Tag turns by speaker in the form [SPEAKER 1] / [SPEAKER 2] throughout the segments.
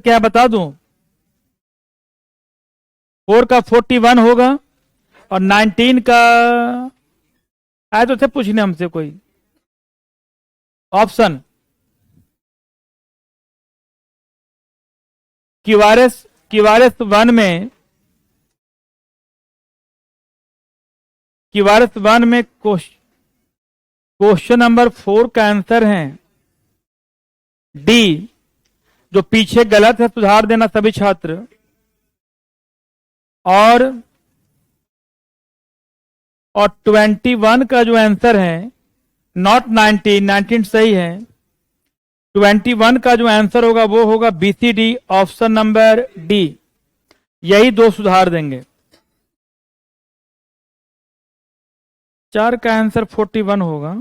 [SPEAKER 1] क्या बता दूं? 4 का 41 होगा और 19 का आए तो थे पूछने हमसे कोई ऑप्शन। क्यूआरएस क्यूआरएस वन में क्वेश्चन नंबर 4 का आंसर है डी। जो पीछे गलत है सुधार देना सभी छात्र। और 21 का जो आंसर है, नॉट 19 सही है। 21 का जो आंसर होगा वो होगा बीसीडी, ऑप्शन नंबर डी। यही दो सुधार देंगे। 4 का आंसर 41 होगा।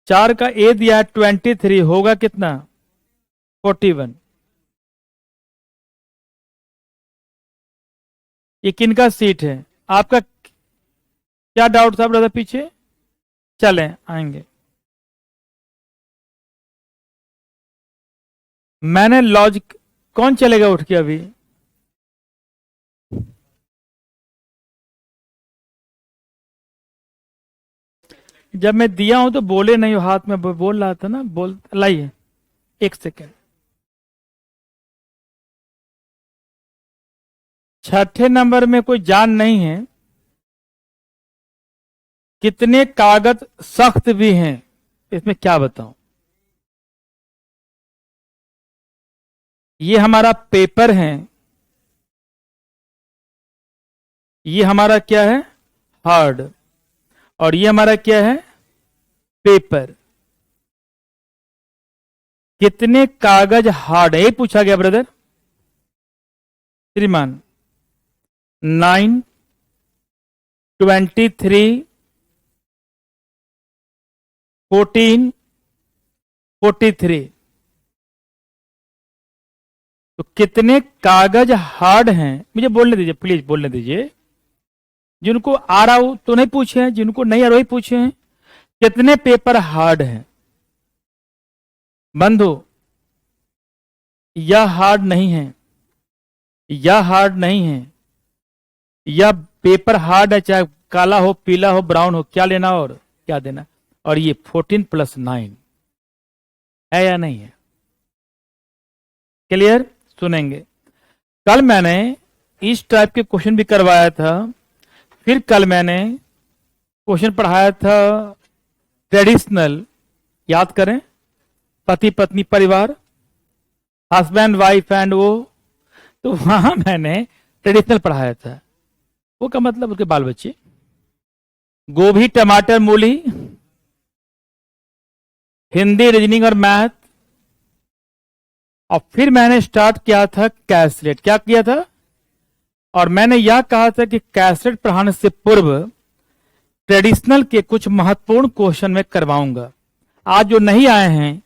[SPEAKER 1] 4 का ए दिया 23 होगा कितना? 41। ये किनका सीट है? आपका क्या डाउट था ब्रदर पीछे? चलें आएंगे। मैंने लॉजिक कौन चलेगा उठ के अभी? जब मैं दिया हूं तो बोले नहीं हो, हाथ में बोल रहा था ना, बोल लाइए 1 सेकेंड। छठे नंबर में कोई जान नहीं है। कितने कागज सख्त भी हैं, इसमें क्या बताऊं? ये हमारा पेपर है, ये हमारा क्या है? हार्ड। और ये हमारा क्या है? पेपर। कितने कागज हार्ड है ये पूछा गया ब्रदर। श्रीमान 9, 23, 14, 43। तो कितने कागज हार्ड हैं? मुझे बोलने दीजिए, प्लीज बोलने दीजिए। जिनको आ रहा हो तो नहीं पूछे हैं, जिनको नहीं आ रहा वही पूछे हैं। कितने पेपर हार्ड हैं? बंधु, यह हार्ड नहीं है, यह हार्ड नहीं है, यह पेपर हार्ड है, चाहे काला हो, पीला हो, ब्राउन हो, क्या लेना और क्या देना। और ये 14 + 9 है या नहीं है? क्लियर? सुनेंगे। कल मैंने इस टाइप के क्वेश्चन भी करवाया था। फिर कल मैंने क्वेश्चन पढ़ाया था ट्रेडिशनल, याद करें, पति पत्नी परिवार, हस्बैंड वाइफ एंड वो। तो वहां मैंने ट्रेडिशनल पढ़ाया था। वो का मतलब उसके बाल बच्चे, गोभी, टमाटर, मूली, हिंदी, रीजनिंग और मैथ। और फिर मैंने स्टार्ट किया था कैसलेट। क्या किया था? और मैंने यह कहा था कि कैसलेट पढ़ाने से पूर्व ट्रेडिशनल के कुछ महत्वपूर्ण क्वेश्चन में करवाऊंगा। आज जो नहीं आए हैं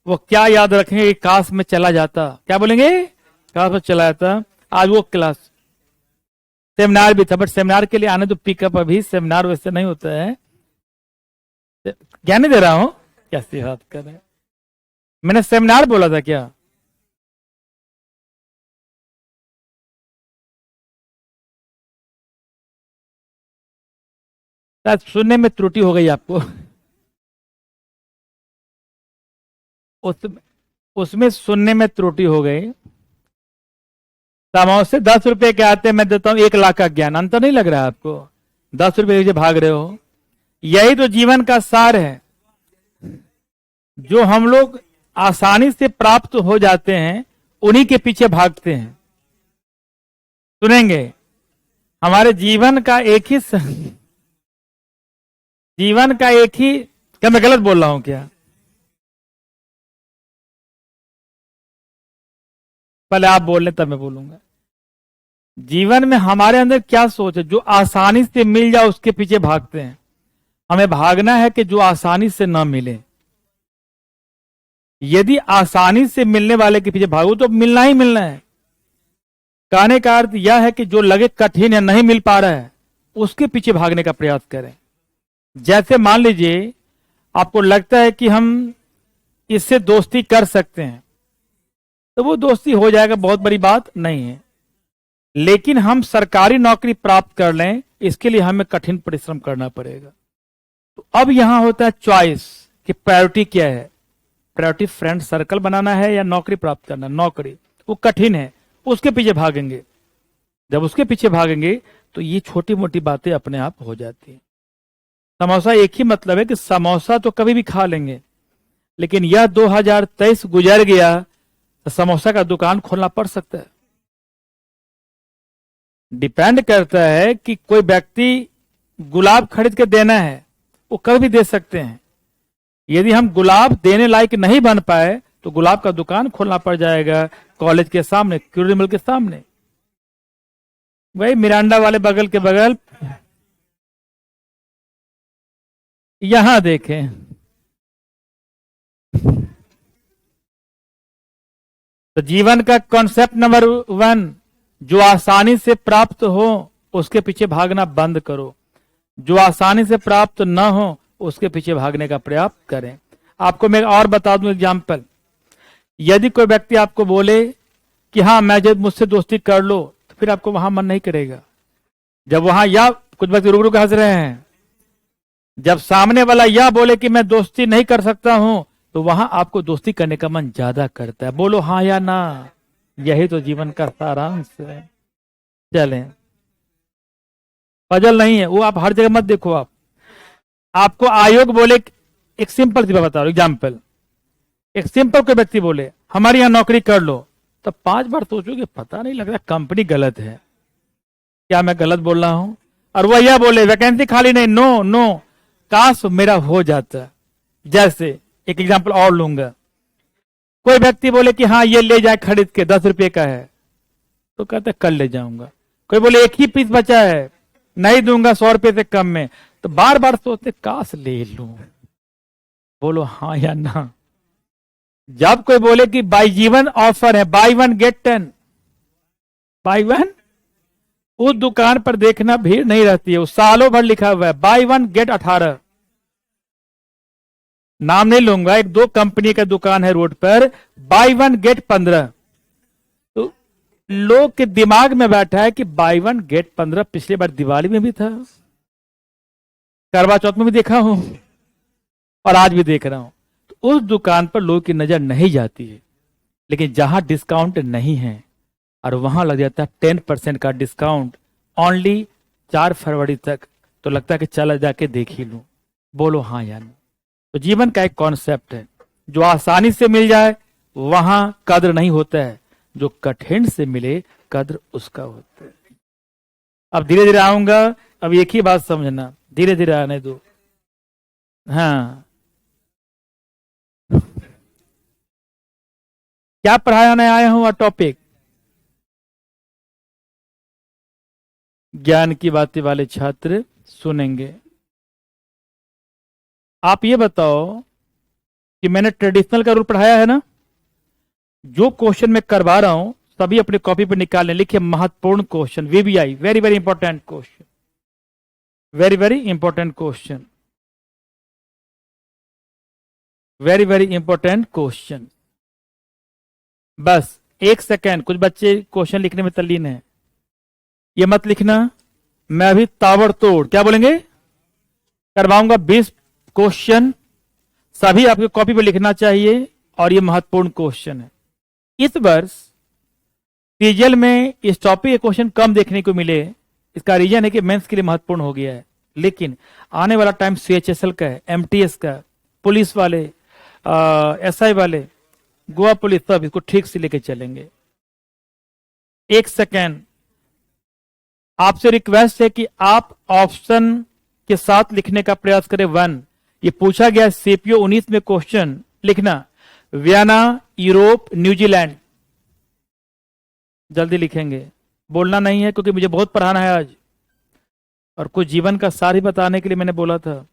[SPEAKER 1] वो क्या याद रखेंगे? काश में चला जाता। क्या बोलेंगे? काश में चला जाता। आज वो क्लास सेमिनार भी था, बट सेमिनार के लिए आने तो पिकअप, अभी सेमिनार वैसे नहीं होता है। ज्ञान नहीं दे रहा हूं, कैसी बात कर रहे हैं? मैंने सेमिनार बोला था क्या? शायद सुनने में त्रुटि हो गई आपको। उसमें सुनने में त्रुटि हो गई। समोसे 10 रुपए के आते, मैं देता हूं 1 लाख का ज्ञान। अंतर नहीं लग रहा है आपको? 10 रुपए से भाग रहे हो। यही तो जीवन का सार है। जो हम लोग आसानी से प्राप्त हो जाते हैं उन्हीं के पीछे भागते हैं। सुनेंगे, हमारे जीवन का एक ही क्या मैं गलत बोल रहा हूं क्या? पहले आप बोल लें तब मैं बोलूंगा। जीवन में हमारे अंदर क्या सोच है? जो आसानी से मिल जाए उसके पीछे भागते हैं। हमें भागना है कि जो आसानी से ना मिले। यदि आसानी से मिलने वाले के पीछे भागो तो मिलना ही मिलना है। कहने का अर्थ यह है कि जो लगे कठिन या नहीं मिल पा रहा है उसके पीछे भागने का प्रयास करें। जैसे मान लीजिए आपको लगता है कि हम इससे दोस्ती कर सकते हैं तो वो दोस्ती हो जाएगा, बहुत बड़ी बात नहीं है। लेकिन हम सरकारी नौकरी प्राप्त कर लें, इसके लिए हमें कठिन परिश्रम करना पड़ेगा। तो अब यहां होता है चॉइस कि प्रायोरिटी क्या है। प्रायोरिटी फ्रेंड सर्कल बनाना है या नौकरी प्राप्त करना। नौकरी वो कठिन है, उसके पीछे भागेंगे। जब उसके पीछे भागेंगे तो ये छोटी मोटी बातें अपने आप हो जाती हैं। समोसा एक ही मतलब है कि समोसा तो कभी भी खा लेंगे, लेकिन यह 2023 गुजर गया तो समोसा का दुकान खोलना पड़ सकता है। डिपेंड करता है कि कोई व्यक्ति गुलाब खरीद के देना है, वो कभी भी दे सकते हैं। यदि हम गुलाब देने लायक नहीं बन पाए तो गुलाब का दुकान खोलना पड़ जाएगा कॉलेज के सामने, क्यूरी मिल के सामने, वही मिरांडा वाले बगल के बगल। यहां देखें, तो जीवन का कॉन्सेप्ट नंबर 1, जो आसानी से प्राप्त हो उसके पीछे भागना बंद करो, जो आसानी से प्राप्त न हो उसके पीछे भागने का प्रयास करें। आपको मैं और बता दूं एग्जाम्पल। यदि कोई व्यक्ति आपको बोले कि हाँ मैं जब मुझसे दोस्ती कर लो, तो फिर आपको वहां मन नहीं करेगा। जब वहां या कुछ व्यक्ति रुक रुक हंस रहे हैं, जब सामने वाला या बोले कि मैं दोस्ती नहीं कर सकता हूं, तो वहां आपको दोस्ती करने का मन ज्यादा करता है। बोलो हाँ या ना, यही तो जीवन का सारांश है। चलें, पजल नहीं है वो, आप हर जगह मत देखो। आपको आयोग बोले, एक सिंपल सी बात बता रहा हूं एग्जाम्पल, एक सिंपल कोई व्यक्ति बोले हमारे यहां नौकरी कर लो, तो 5 बार सोचोगे पता नहीं लग रहा कंपनी गलत है, क्या मैं गलत बोल रहा हूं। और वह यह बोले वैकेंसी खाली नहीं, नो नो, काश मेरा हो जाता। जैसे एक एग्जाम्पल और लूंगा, कोई व्यक्ति बोले कि हाँ ये ले जाए खरीद के, 10 रुपए का है, तो कहते कल ले जाऊंगा। कोई बोले एक ही पीस बचा है, नहीं दूंगा 100 रुपए से कम में, तो बार बार सोचते काश ले लूं। बोलो हाँ या ना। जब कोई बोले कि बाई जीवन ऑफर है, बाई 1 गेट 10, बाई 1, उस दुकान पर देखना भीड़ नहीं रहती है, उस सालों भर लिखा हुआ है बाई 1 गेट 18। नाम नहीं लूंगा, एक 2 कंपनी का दुकान है रोड पर, बाई 1 गेट 15। तो लोग के दिमाग में बैठा है कि बाई 1 गेट 15 पिछले बार दिवाली में भी था, करवा चौथ में भी देखा हूं और आज भी देख रहा हूं। तो उस दुकान पर लोगों की नजर नहीं जाती है। लेकिन जहां डिस्काउंट नहीं है और वहां लग जाता है 10% का डिस्काउंट ओनली 4 फरवरी तक, तो लगता है कि चला जाके देख ही लूं। बोलो हाँ या नहीं। तो जीवन का एक कॉन्सेप्ट है, जो आसानी से मिल जाए वहां कद्र नहीं होता है, जो कठिन से मिले कद्र उसका होता है। अब धीरे धीरे आऊंगा, अब एक ही बात समझना, धीरे धीरे आने दो। हाँ, क्या पढ़ाने आया हूं, टॉपिक ज्ञान की बातें वाले छात्र सुनेंगे। आप ये बताओ कि मैंने ट्रेडिशनल का रूल पढ़ाया है ना। जो क्वेश्चन मैं करवा रहा हूं सभी अपनी कॉपी पर निकाल लें, लिखिए महत्वपूर्ण question, VBI, very very important question, very very important question, very very important question. बस 1 सेकेंड, कुछ बच्चे क्वेश्चन लिखने में तल्लीन है, ये मत लिखना। मैं अभी ताबड़तोड़ क्या बोलेंगे करवाऊंगा 20 क्वेश्चन, सभी आपके कॉपी पे लिखना चाहिए, और ये महत्वपूर्ण क्वेश्चन है। इस वर्ष सीजीएल में इस टॉपिक के क्वेश्चन कम देखने को मिले, इसका रीजन है कि मेंस के लिए महत्वपूर्ण हो गया है। लेकिन आने वाला टाइम सीएचएसएल का है, एमटीएस का, पुलिस वाले, एसआई वाले, गोवा पुलिस, सब इसको ठीक से लेके चलेंगे। 1 सेकेंड, आपसे रिक्वेस्ट है कि आप ऑप्शन के साथ लिखने का प्रयास करें। 1, ये पूछा गया सीपीओ 19 में क्वेश्चन लिखना, वियना, यूरोप, न्यूजीलैंड। जल्दी लिखेंगे, बोलना नहीं है क्योंकि मुझे बहुत पढ़ाना है आज, और कुछ जीवन का सार ही बताने के लिए मैंने बोला था।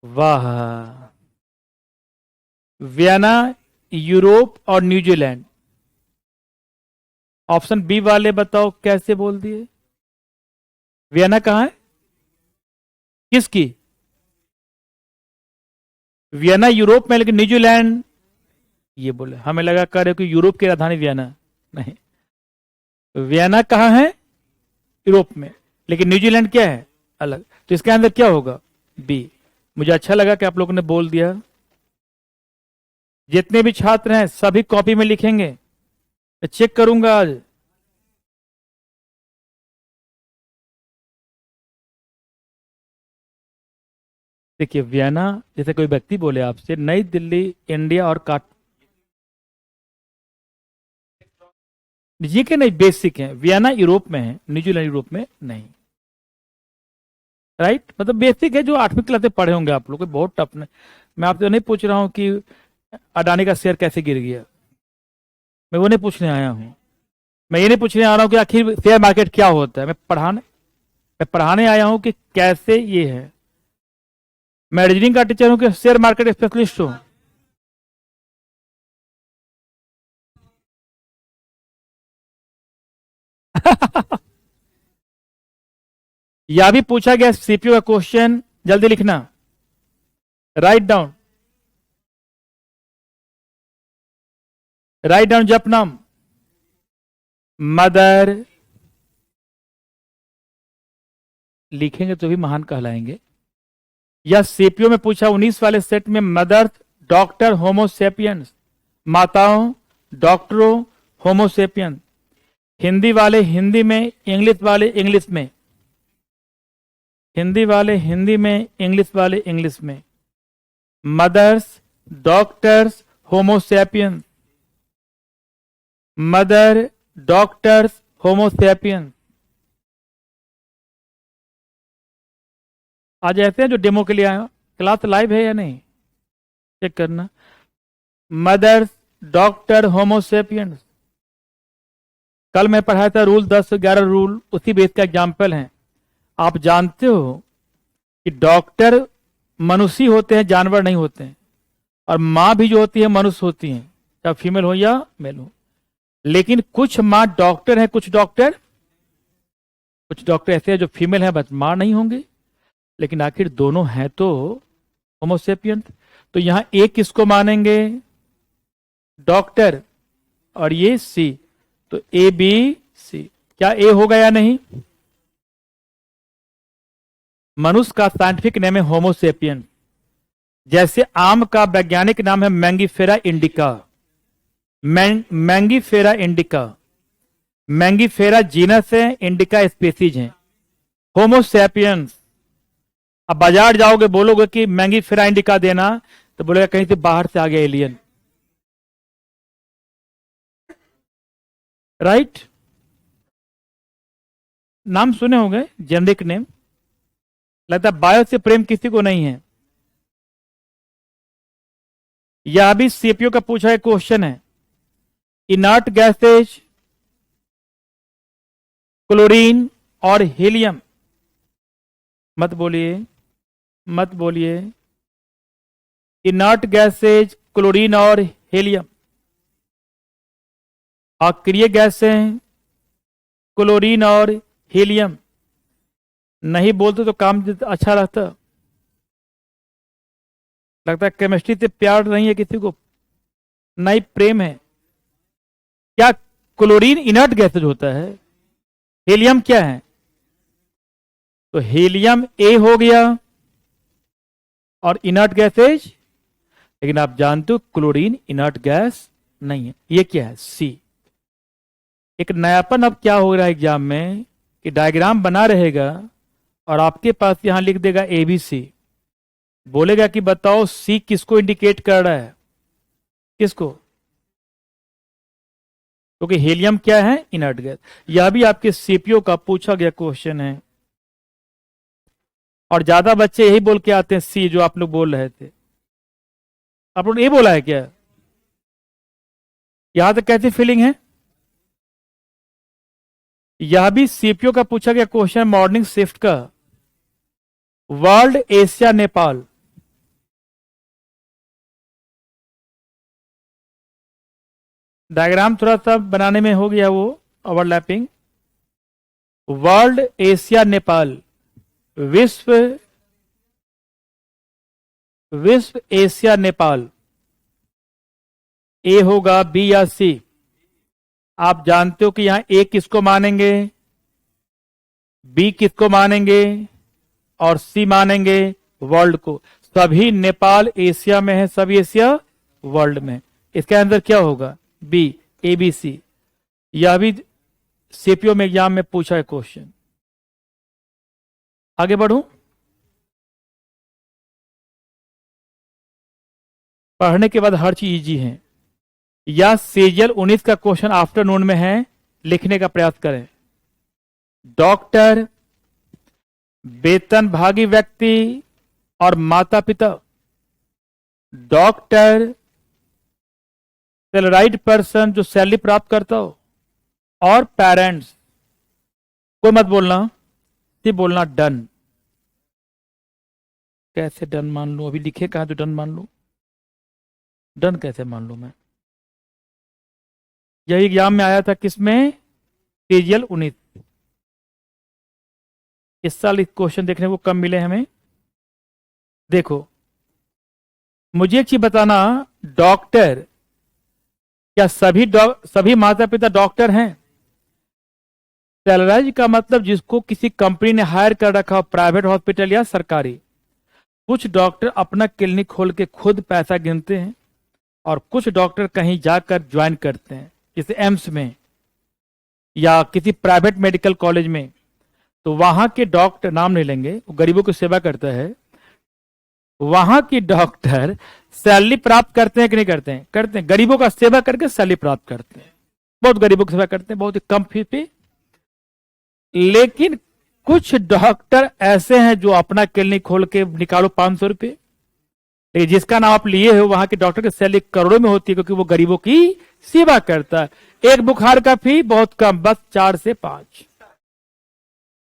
[SPEAKER 1] वाह, वियना, यूरोप और न्यूजीलैंड। ऑप्शन बी वाले बताओ कैसे बोल दिए। वियना कहां है, किसकी, वियना यूरोप में, लेकिन न्यूजीलैंड, ये बोले, हमें लगा कर रहे कि यूरोप की राजधानी वियना, नहीं, वियना कहाँ है? यूरोप में, लेकिन न्यूजीलैंड क्या है? अलग। तो इसके अंदर क्या होगा? बी। मुझे अच्छा लगा कि आप लोगों ने बोल दिया। जितने भी छात्र हैं सभी कॉपी में लिखेंगे, मैं चेक करूंगा आज। देखिए, वियना, जैसे कोई व्यक्ति बोले आपसे नई दिल्ली, इंडिया और काट, ये के नहीं, बेसिक है। वियना यूरोप में है, न्यूजीलैंड यूरोप में नहीं। राइट, मतलब बेसिक है, जो 8वीं क्लास में पढ़े होंगे आप लोग, बहुत टफ नहीं। मैं आपसे नहीं पूछ रहा हूं कि अडानी का शेयर कैसे गिर गया, मैं वो नहीं पूछने आया हूं। मैं ये नहीं पूछने आ रहा हूं कि आखिर शेयर मार्केट क्या होता है। मैं पढ़ाने आया हूं कि कैसे ये है। मैं रीजनिंग का टीचर हूं कि शेयर मार्केट स्पेशलिस्ट हूं। यह भी पूछा गया सीपीयू का क्वेश्चन, जल्दी लिखना, राइट डाउन, राइट डाउन जपनम, मदर, लिखेंगे तो भी महान कहलाएंगे। यह सीपीयू में पूछा 19 वाले सेट में, मदर, डॉक्टर, होमोसेपियंस, माताओं, डॉक्टरों, होमोसेपियन। हिंदी वाले हिंदी में, इंग्लिश वाले इंग्लिश में, हिंदी वाले हिंदी में, इंग्लिश वाले इंग्लिश में। Mothers, doctors, homo sapien, mother, doctors, homo sapien. आज ऐसे हैं जो डेमो के लिए आए हो, क्लास लाइव है या नहीं, चेक करना। Mothers, doctor, homo sapien. कल मैं पढ़ाया था रूल 10 11 रूल, उसी बेस का एग्जाम्पल है। आप जानते हो कि डॉक्टर मनुष्य होते हैं, जानवर नहीं होते हैं। और माँ भी जो होती है मनुष्य होती है, चाहे फीमेल हो या मेल हो। लेकिन कुछ माँ डॉक्टर हैं, कुछ डॉक्टर ऐसे हैं जो फीमेल हैं, बस माँ नहीं होंगे। लेकिन आखिर दोनों हैं तो होमोसेपियन। तो यहां ए किसको मानेंगे? डॉक्टर, और ये सी, तो ए बी सी। क्या ए होगा या नहीं? मनुष्य का साइंटिफिक नेम है होमोसेपियन। जैसे आम का वैज्ञानिक नाम है Mangifera indica, Mangifera indica. Mangifera genus है, इंडिका स्पीसीज है। होमोसेपियंस, अब बाजार जाओगे बोलोगे कि मैंगीफेरा इंडिका देना, तो बोलेगा कहीं से बाहर से आ गया एलियन। राइट, नाम सुने होंगे, जेनरिक नेम। लगता है बायो से प्रेम किसी को नहीं है। यह भी सीपीयू का पूछा एक क्वेश्चन है। इनर्ट गैसेज, क्लोरीन और हीलियम, मत बोलिए, मत बोलिए। इनर्ट गैसेज, क्लोरीन और हीलियम, अक्रिय गैस हैं क्लोरीन और हीलियम। नहीं बोलते तो काम अच्छा लगता है केमिस्ट्री से प्यार नहीं है किसी को, नहीं प्रेम है। क्या क्लोरीन इनर्ट गैसेज होता है? हीलियम क्या है? तो हीलियम ए हो गया और इनर्ट गैसेज। लेकिन आप जानते हो क्लोरीन इनर्ट गैस नहीं है। ये क्या है? सी। एक नयापन अब क्या हो रहा है एग्जाम में कि डायग्राम बना रहेगा और आपके पास यहां लिख देगा एबीसी, बोलेगा कि बताओ सी किसको इंडिकेट कर रहा है, किसको? क्योंकि हीलियम क्या है? Inert gas. यह भी आपके सीपीयू का पूछा गया क्वेश्चन है। और ज्यादा बच्चे यही बोल के आते हैं सी, जो आप लोग बोल रहे थे। आप लोग ये बोला है क्या? यहां तक कैसी फीलिंग है? यह भी सीपीयू का पूछा गया क्वेश्चन, मॉर्निंग शिफ्ट का। World, Asia, Nepal. डायग्राम थोड़ा सा बनाने में हो गया वो ओवरलैपिंग। World, Asia, Nepal. विश्व, विश्व, एशिया, नेपाल। ए होगा, बी या सी? आप जानते हो कि यहां ए किसको मानेंगे, बी किसको मानेंगे और सी मानेंगे वर्ल्ड को। सभी नेपाल एशिया में है, सभी एशिया वर्ल्ड में। इसका आंसर क्या होगा? B, A B C. यह भी सीपीओ में एग्जाम में पूछा है क्वेश्चन। आगे बढ़ूं, पढ़ने के बाद हर चीज इजी है। या सीरियल 19 का क्वेश्चन आफ्टरनून में है, लिखने का प्रयास करें। डॉक्टर, वेतनभागी व्यक्ति और माता पिता। डॉक्टर, सैलराइड पर्सन जो सैलरी प्राप्त करता हो, और पेरेंट्स। कोई मत बोलना, सिर्फ बोलना डन। कैसे डन मान लूं? अभी लिखे कहा तो डन मान लूं? डन कैसे मान लूं मैं? यही एग्जाम में आया था, किसमें? सीरियल 19। इस साल इस क्वेश्चन देखने को कम मिले हमें। देखो, मुझे एक चीज बताना, डॉक्टर, क्या सभी माता पिता डॉक्टर हैं? सैलराइज का मतलब जिसको किसी कंपनी ने हायर कर रखा हो, प्राइवेट हॉस्पिटल या सरकारी। कुछ डॉक्टर अपना क्लिनिक खोल के खुद पैसा गिनते हैं, और कुछ डॉक्टर कहीं जाकर ज्वाइन करते हैं, जैसे एम्स में या किसी प्राइवेट मेडिकल कॉलेज में। तो वहां के डॉक्टर, नाम नहीं लेंगे, वो गरीबों की सेवा करता है, वहां की डॉक्टर सैलरी प्राप्त करते हैं कि नहीं करते हैं? करते हैं। गरीबों का सेवा करके सैलरी प्राप्त करते हैं, बहुत गरीबों की सेवा करते हैं, बहुत ही कम फीस पे। लेकिन कुछ डॉक्टर ऐसे हैं जो अपना क्लिनिक खोल के निकालो 500 रुपये, लेकिन जिसका नाम आप लिए हो वहां के डॉक्टर की सैलरी करोड़ों में होती है, क्योंकि वो गरीबों की सेवा करता है। एक बुखार का फी बहुत कम, बस 4 से 5।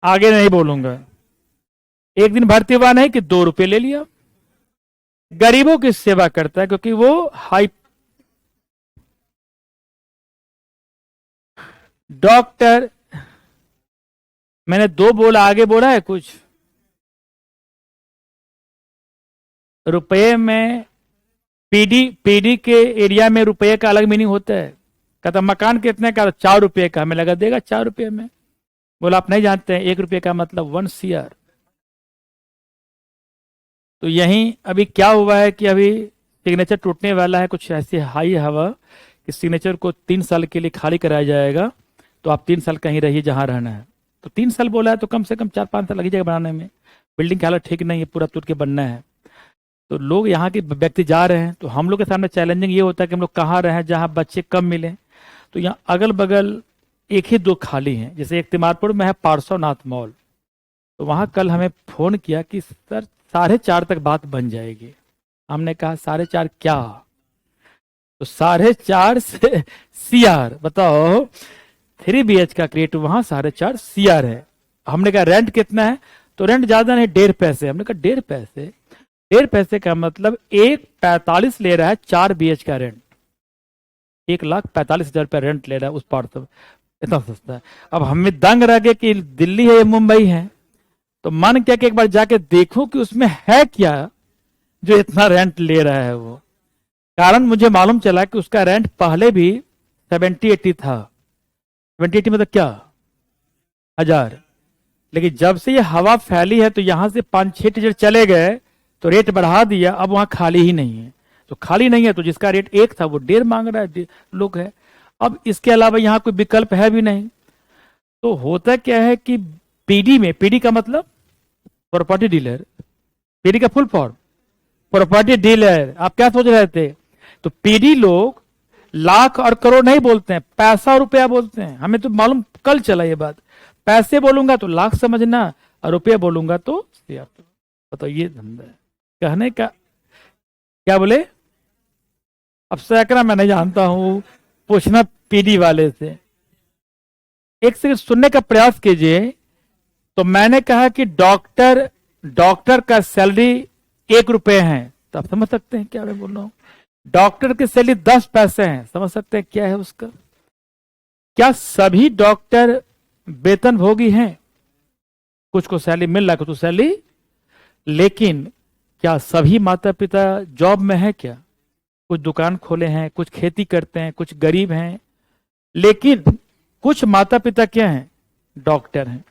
[SPEAKER 1] आगे नहीं बोलूंगा। एक दिन भर्ती हुआ नहीं कि 2 रुपये ले लिया। गरीबों की सेवा करता है, क्योंकि वो हाई डॉक्टर। मैंने 2 बोला, आगे बोला है कुछ? रुपये में पीडी के एरिया में रुपये का अलग मीनिंग होता है। कहता मकान कितने का? 4 रुपये का। हमें लगा देगा 4 रुपये में। बोला आप नहीं जानते हैं, 1 रुपये का मतलब 1 CR। तो यहीं अभी क्या हुआ है कि अभी सिग्नेचर टूटने वाला है, कुछ ऐसी हाई हवा कि सिग्नेचर को 3 साल के लिए खाली कराया जाएगा। तो आप 3 साल कहीं रहिए जहां रहना है। तो 3 साल बोला है, तो कम से कम 4-5 साल लगी जाएगा बनाने में। बिल्डिंग की हालत ठीक नहीं है, पूरा टूट के बनना है। तो लोग यहाँ के व्यक्ति जा रहे हैं, तो हम लोग के सामने चैलेंजिंग ये होता है कि हम लोग कहाँ रहें जहाँ बच्चे कम मिले। तो यहाँ अगल बगल 1 ही 2 खाली हैं। जैसे एक तिमारपुर में है पार्श्वनाथ मॉल, तो वहां कल हमें फोन किया कि सर 4:30 तक बात बन जाएगी। हमने कहा 4:30 क्या? तो 4:30 से CR, बताओ 3 BH का क्रिएट वहां 4:30 CR है। हमने कहा रेंट कितना है? तो रेंट ज्यादा नहीं, 1.5 पैसे। हमने कहा 1.5 पैसे? 1.5 पैसे का मतलब 1,45 ले रहा है 4 BH का रेंट। 1,45,000 रुपया रेंट ले रहा है उस पार्ट में, इतना सस्ता है। अब हमें दंग रह गए कि दिल्ली है या मुंबई है। तो मन क्या कि एक बार जाके देखूं कि उसमें है क्या जो इतना रेंट ले रहा है वो। कारण मुझे मालूम चला कि उसका रेंट पहले भी 70-80 था। 70-80 मतलब क्या? 1000। लेकिन जब से ये हवा फैली है तो यहां से 5-6 टीचर चले गए तो रेट बढ़ा दिया। अब वहां खाली ही नहीं है, तो खाली नहीं है तो जिसका रेट 1 था वो 1.5 मांग रहा है लोग है। अब इसके अलावा यहाँ कोई विकल्प है भी नहीं। तो होता क्या है कि पीडी में, पीडी का मतलब प्रॉपर्टी डीलर, पीडी का फुल फॉर्म प्रॉपर्टी डीलर। आप क्या सोच रहे थे? तो पीडी लोग लाख और करोड़ नहीं बोलते हैं, पैसा और रुपया बोलते हैं। हमें तो मालूम कल चला ये बात। पैसे बोलूंगा तो लाख समझना, और रुपया बोलूंगा तो बताओ, ये धंधा है कहने का। क्या बोले? अब सैकड़ा मैं नहीं जानता हूं, पूछना पीडी वाले से। एक सेकंड सुनने का प्रयास कीजिए। तो मैंने कहा कि डॉक्टर का सैलरी 1 रुपये है, तो आप समझ सकते हैं क्या मैं बोल रहा हूं। डॉक्टर की सैलरी 10 पैसे हैं, समझ सकते हैं क्या है उसका। क्या सभी डॉक्टर वेतन भोगी हैं? कुछ को सैलरी मिल रहा है, कुछ को सैलरी। लेकिन क्या सभी माता पिता जॉब में है क्या? कुछ दुकान खोले हैं, कुछ खेती करते हैं, कुछ गरीब हैं, लेकिन कुछ माता पिता क्या हैं? डॉक्टर हैं।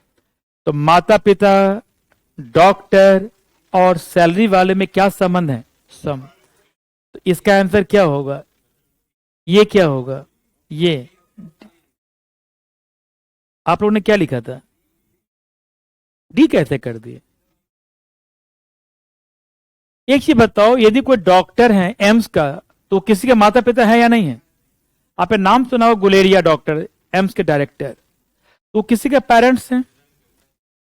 [SPEAKER 1] तो माता पिता, डॉक्टर और सैलरी वाले में क्या संबंध है? सम। तो इसका आंसर क्या होगा? ये क्या होगा? ये। आप लोगों ने क्या लिखा था? डी कैसे कर दिए? एक चीज बताओ, यदि कोई डॉक्टर है एम्स का, तो किसी के माता पिता है या नहीं है? आपने नाम सुना हो, गुलेरिया डॉक्टर, एम्स के डायरेक्टर, तो किसी के पेरेंट्स हैं?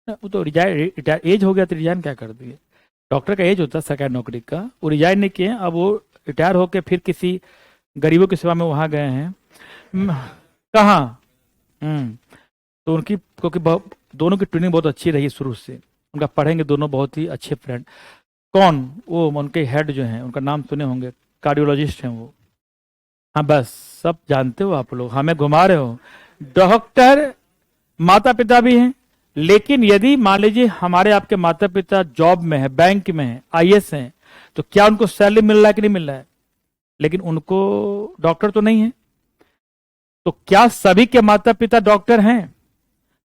[SPEAKER 1] वो तो रिटायर एज हो गया तो रिजाइन क्या कर दिए? डॉक्टर का एज होता है सरकारी नौकरी का, वो रिजाइन नहीं किए, अब वो रिटायर होकर फिर किसी गरीबों की सेवा में वहां गए हैं। कहाँ? तो उनकी, क्योंकि दोनों की ट्रेनिंग बहुत अच्छी रही शुरू से, उनका पढ़ेंगे दोनों बहुत ही अच्छे फ्रेंड। कौन? वो उनके हेड जो हैं, उनका नाम सुने होंगे, कार्डियोलॉजिस्ट हैं वो। हाँ बस, सब जानते हो आप लोग, हमें घुमा रहे हो। डॉक्टर माता पिता भी हैं, लेकिन यदि मान लीजिए हमारे आपके माता पिता जॉब में है, बैंक में है, आईएएस हैं, तो क्या उनको सैलरी मिल रहा है कि नहीं मिल रहा है? लेकिन उनको डॉक्टर तो नहीं है। तो क्या सभी के माता पिता डॉक्टर हैं?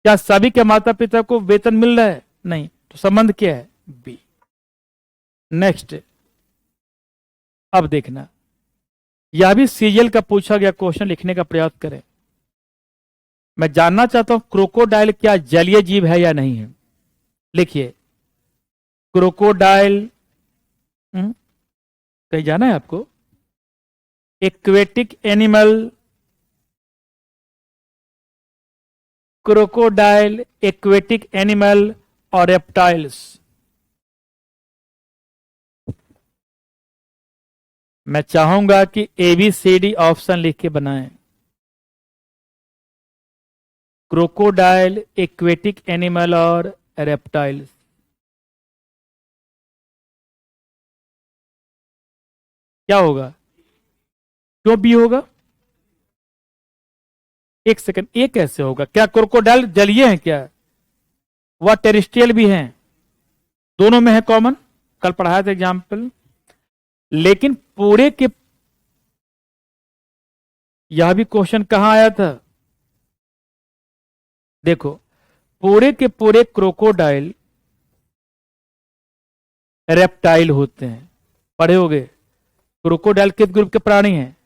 [SPEAKER 1] क्या सभी के माता पिता को वेतन मिल रहा है? नहीं। तो संबंध क्या है? बी। नेक्स्ट, अब देखना, यह भी सीरियल का पूछा गया क्वेश्चन, लिखने का प्रयास करें। मैं जानना चाहता हूं क्रोकोडाइल क्या जलीय जीव है या नहीं है? लिखिए, क्रोकोडाइल कहीं जाना है आपको? Aquatic animal, crocodile, aquatic animal और रेप्टाइल्स। मैं चाहूंगा कि ABCD ऑप्शन लिख के बनाएं। क्रोकोडाइल, एक्वेटिक एनिमल और रेप्टाइल्स। क्या होगा? क्यों बी होगा? एक सेकंड, ए कैसे होगा? क्या क्रोकोडाइल जलीय है क्या? वह टेरिस्ट्रियल भी हैं, दोनों में है कॉमन, कल पढ़ाया था एग्जाम्पल। लेकिन पूरे के, यह भी क्वेश्चन कहां आया था? देखो, पूरे के पूरे क्रोकोडाइल रेप्टाइल होते हैं, पढ़े होगे। क्रोकोडाइल किस ग्रुप के प्राणी हैं?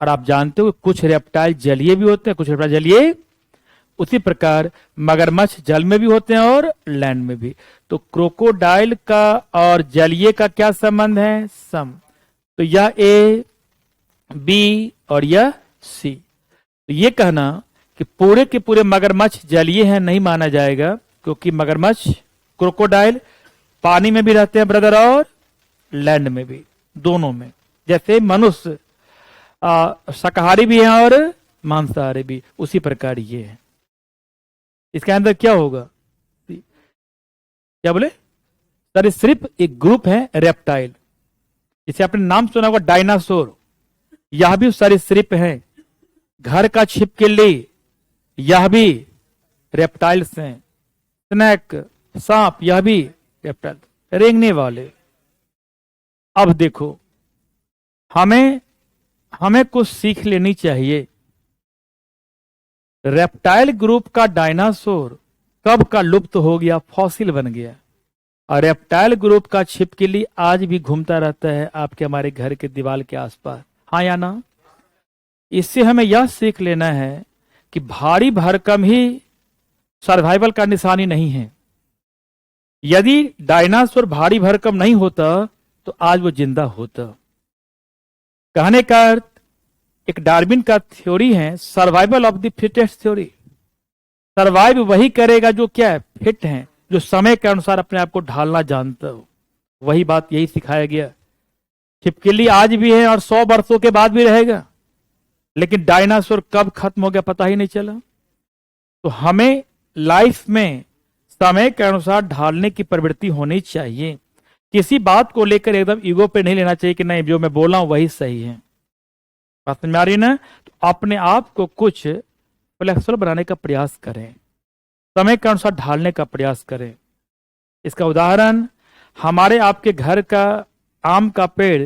[SPEAKER 1] और आप जानते हो कुछ रेप्टाइल जलीय भी होते हैं, कुछ रेप्टाइल जलीय। उसी प्रकार मगरमच्छ जल में भी होते हैं और लैंड में भी। तो क्रोकोडाइल का और जलीय का क्या संबंध है? सम। तो यह ए, बी और यह सी। तो ये कहना कि पूरे के पूरे मगरमच्छ जलीय हैं नहीं माना जाएगा, क्योंकि मगरमच्छ, क्रोकोडाइल पानी में भी रहते हैं ब्रदर, और लैंड में भी, दोनों में। जैसे मनुष्य शाकाहारी भी हैं और मांसाहारी भी, उसी प्रकार ये है। इसके अंदर क्या होगा? क्या बोले? सरीसृप एक ग्रुप है रेप्टाइल, इसे आपने नाम सुना होगा डायनासोर, यह भी सरीसृप है। घर का छिपकली, यह भी रेप्टाइल्स हैं। स्नेक, सांप, यह भी रेप्टाइल, रेंगने वाले। अब देखो, हमें कुछ सीख लेनी चाहिए। रेप्टाइल ग्रुप का डायनासोर कब का लुप्त हो गया, फॉसिल बन गया, और रेप्टाइल ग्रुप का छिपकली आज भी घूमता रहता है आपके हमारे घर के दीवार के आसपास। हाँ या ना? इससे हमें यह सीख लेना है कि भारी भरकम ही सर्वाइवल का निशानी नहीं है। यदि डायनासोर भारी भरकम नहीं होता तो आज वो जिंदा होता। कहने का अर्थ, एक डार्विन का थ्योरी है, survival of the fittest theory. Survive वही करेगा जो क्या है? फिट है, जो समय के अनुसार अपने आप को ढालना जानता हो। वही बात यही सिखाया गया। छिपकली आज भी है और 100 वर्षों के बाद भी रहेगा, लेकिन डायनासोर कब खत्म हो गया पता ही नहीं चला। तो हमें लाइफ में समय के अनुसार ढालने की प्रवृत्ति होनी चाहिए। किसी बात को लेकर एकदम ईगो पे नहीं लेना चाहिए कि नहीं जो मैं बोला हूं वही सही है। बात समझ में आ रही ना? तो अपने आप को कुछ फ्लेक्सिबल बनाने का प्रयास करें, समय के अनुसार ढालने का प्रयास करें। इसका उदाहरण, हमारे आपके घर का आम का पेड़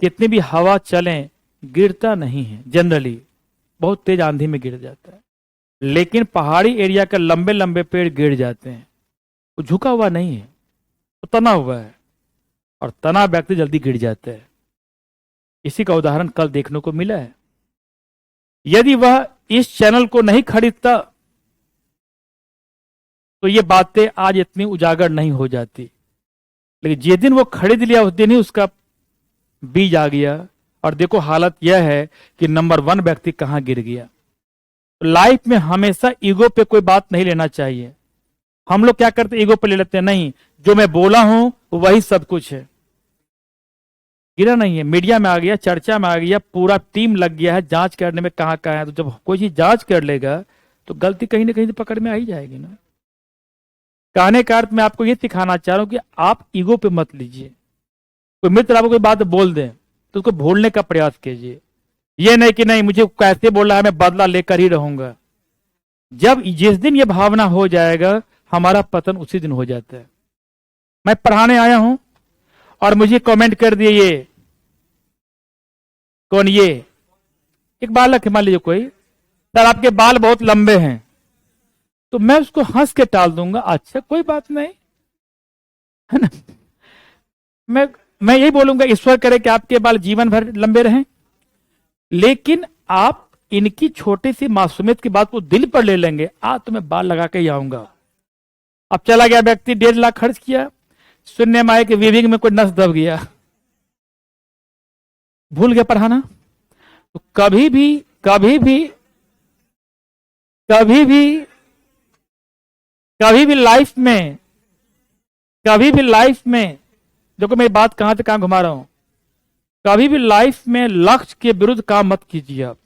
[SPEAKER 1] कितनी भी हवा चले गिरता नहीं है, जनरली बहुत तेज आंधी में गिर जाता है। लेकिन पहाड़ी एरिया के लंबे लंबे पेड़ गिर जाते हैं, वो झुका हुआ नहीं है, वो तना हुआ है, और तना व्यक्ति जल्दी गिर जाता है। इसी का उदाहरण कल देखने को मिला है। यदि वह इस चैनल को नहीं खरीदता तो ये बातें आज इतनी उजागर नहीं हो जाती। लेकिन जिस दिन वो खरीद लिया उस दिन ही उसका बीज आ गया, और देखो हालत यह है कि नंबर 1 व्यक्ति कहां गिर गया। तो लाइफ में हमेशा ईगो पे कोई बात नहीं लेना चाहिए। हम लोग क्या करते, ईगो पे ले लेते हैं, नहीं जो मैं बोला हूं वही सब कुछ है। गिरा नहीं है, मीडिया में आ गया, चर्चा में आ गया, पूरा टीम लग गया है जांच करने में कहां कहां है। तो जब कोई चीज जांच कर लेगा तो गलती कहीं ना कहीं तो पकड़ में आ ही जाएगी ना। कहने का अर्थ मैं आपको ये सिखाना चाह रहा हूं कि आप ईगो पे मत लीजिए। कोई मित्र आपको कोई बात बोल दे तो उसको भूलने का प्रयास कीजिए। ये नहीं कि नहीं मुझे कैसे बोल रहा है मैं बदला लेकर ही रहूंगा। जब जिस दिन ये भावना हो जाएगा हमारा पतन उसी दिन हो जाता है। मैं पढ़ाने आया हूं और मुझे कमेंट कर दिए, ये कौन, ये एक बालक है मान लीजिए कोई, सर आपके बाल बहुत लंबे हैं, तो मैं उसको हंस के टाल दूंगा, अच्छा कोई बात नहीं, है ना। मैं यही बोलूंगा ईश्वर करे कि आपके बाल जीवन भर लंबे रहें। लेकिन आप इनकी छोटी सी मासूमियत की बात को दिल पर ले लेंगे, आज तो मैं बाल लगा के ही आऊंगा। अब चला गया व्यक्ति, 1.5 लाख खर्च किया, सुनने में आया कि वीविंग में कोई नस दब गया, भूल गया पढ़ाना। तो कभी भी कभी भी कभी भी कभी भी लाइफ में देखो मैं बात कहां से कहां घुमा रहा हूं, कभी भी लाइफ में लक्ष्य के विरुद्ध काम मत कीजिए। आप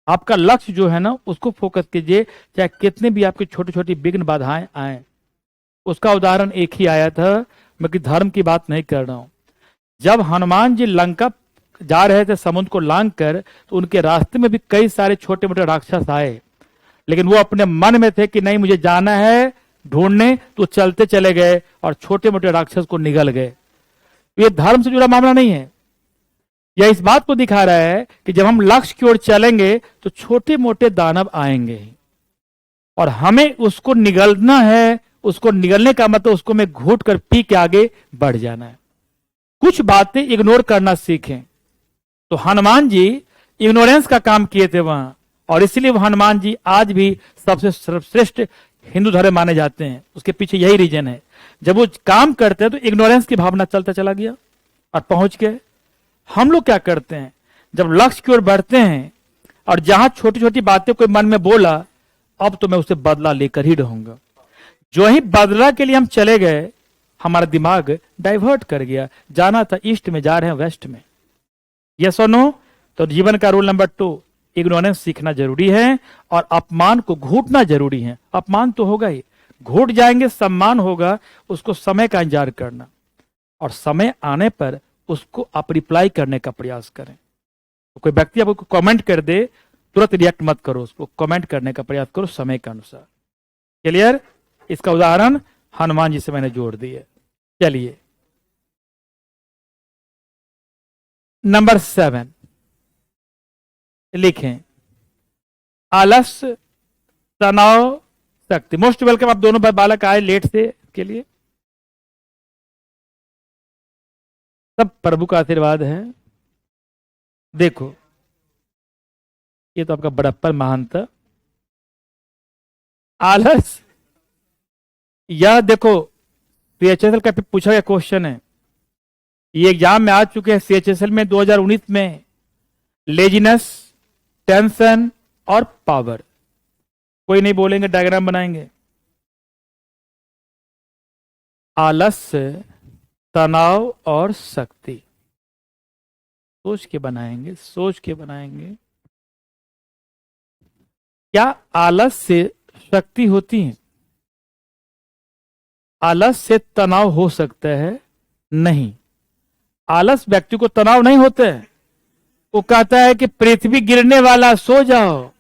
[SPEAKER 1] आपका लक्ष्य जो है ना उसको फोकस कीजिए, चाहे कितने भी आपकी छोटी छोटी विघ्न बाधाएं आए। उसका उदाहरण एक ही आया था, मैं कि धर्म की बात नहीं कर रहा हूं। जब हनुमान जी लंका जा रहे थे समुद्र को लांग कर, तो उनके रास्ते में भी कई सारे छोटे मोटे राक्षस आए, लेकिन वो अपने मन में थे कि नहीं मुझे जाना है ढूंढने, तो चलते चले गए और छोटे मोटे राक्षस को निगल गए। ये धर्म से जुड़ा मामला नहीं है, यह इस बात को दिखा रहा है कि जब हम लक्ष्य की ओर चलेंगे तो छोटे मोटे दानव आएंगे और हमें उसको निगलना है। उसको निगलने का मतलब उसको में घूट कर पी के आगे बढ़ जाना है। कुछ बातें इग्नोर करना सीखें। तो हनुमान जी इग्नोरेंस का काम किए थे वहां, और इसलिए वो हनुमान जी आज भी सबसे सर्वश्रेष्ठ हिंदू धर्म माने जाते हैं। उसके पीछे यही रीजन है, जब वो काम करते हैं तो इग्नोरेंस की भावना चलता चला गया और पहुंच गए। हम लोग क्या करते हैं, जब लक्ष्य की ओर बढ़ते हैं और जहां छोटी छोटी बातें कोई मन में बोला, अब तो मैं उसे बदला लेकर ही रहूंगा। जो ही बदला के लिए हम चले गए, हमारा दिमाग डाइवर्ट कर गया, जाना था ईस्ट में, जा रहे हैं वेस्ट में। यस और नो? तो जीवन का रूल नंबर 2, इग्नोरेंस सीखना जरूरी है और अपमान को घूटना जरूरी है। अपमान तो होगा ही, घूट जाएंगे, सम्मान होगा, उसको समय का इंतजार करना, और समय आने पर उसको आप रिप्लाई करने का प्रयास करें। तो कोई व्यक्ति आपको कमेंट कर दे, तुरंत रिएक्ट मत करो, उसको कमेंट करने का प्रयास करो समय के अनुसार। क्लियर? इसका उदाहरण हनुमान जी से मैंने जोड़ दिया। चलिए नंबर 7 लिखें, आलस्य, तनाव, शक्ति। मोस्ट वेलकम, आप दोनों बालक आए लेट से के लिए, सब प्रभु का आशीर्वाद है। देखो ये तो आपका बड़प्पन महानता, आलस। यह देखो सीएचएसएल का पूछा गया क्वेश्चन है, ये एग्जाम में आ चुके हैं सीएचएसएल में 2019 में। लेजीनेस, टेंशन और पावर। कोई नहीं बोलेंगे, डायग्राम बनाएंगे। आलस्य, तनाव और शक्ति, सोच के बनाएंगे, सोच के बनाएंगे। क्या आलस से शक्ति होती है? आलस से तनाव हो सकता है? नहीं। आलस व्यक्ति को तनाव नहीं होता है। वो कहता है कि पृथ्वी गिरने वाला, सो जाओ।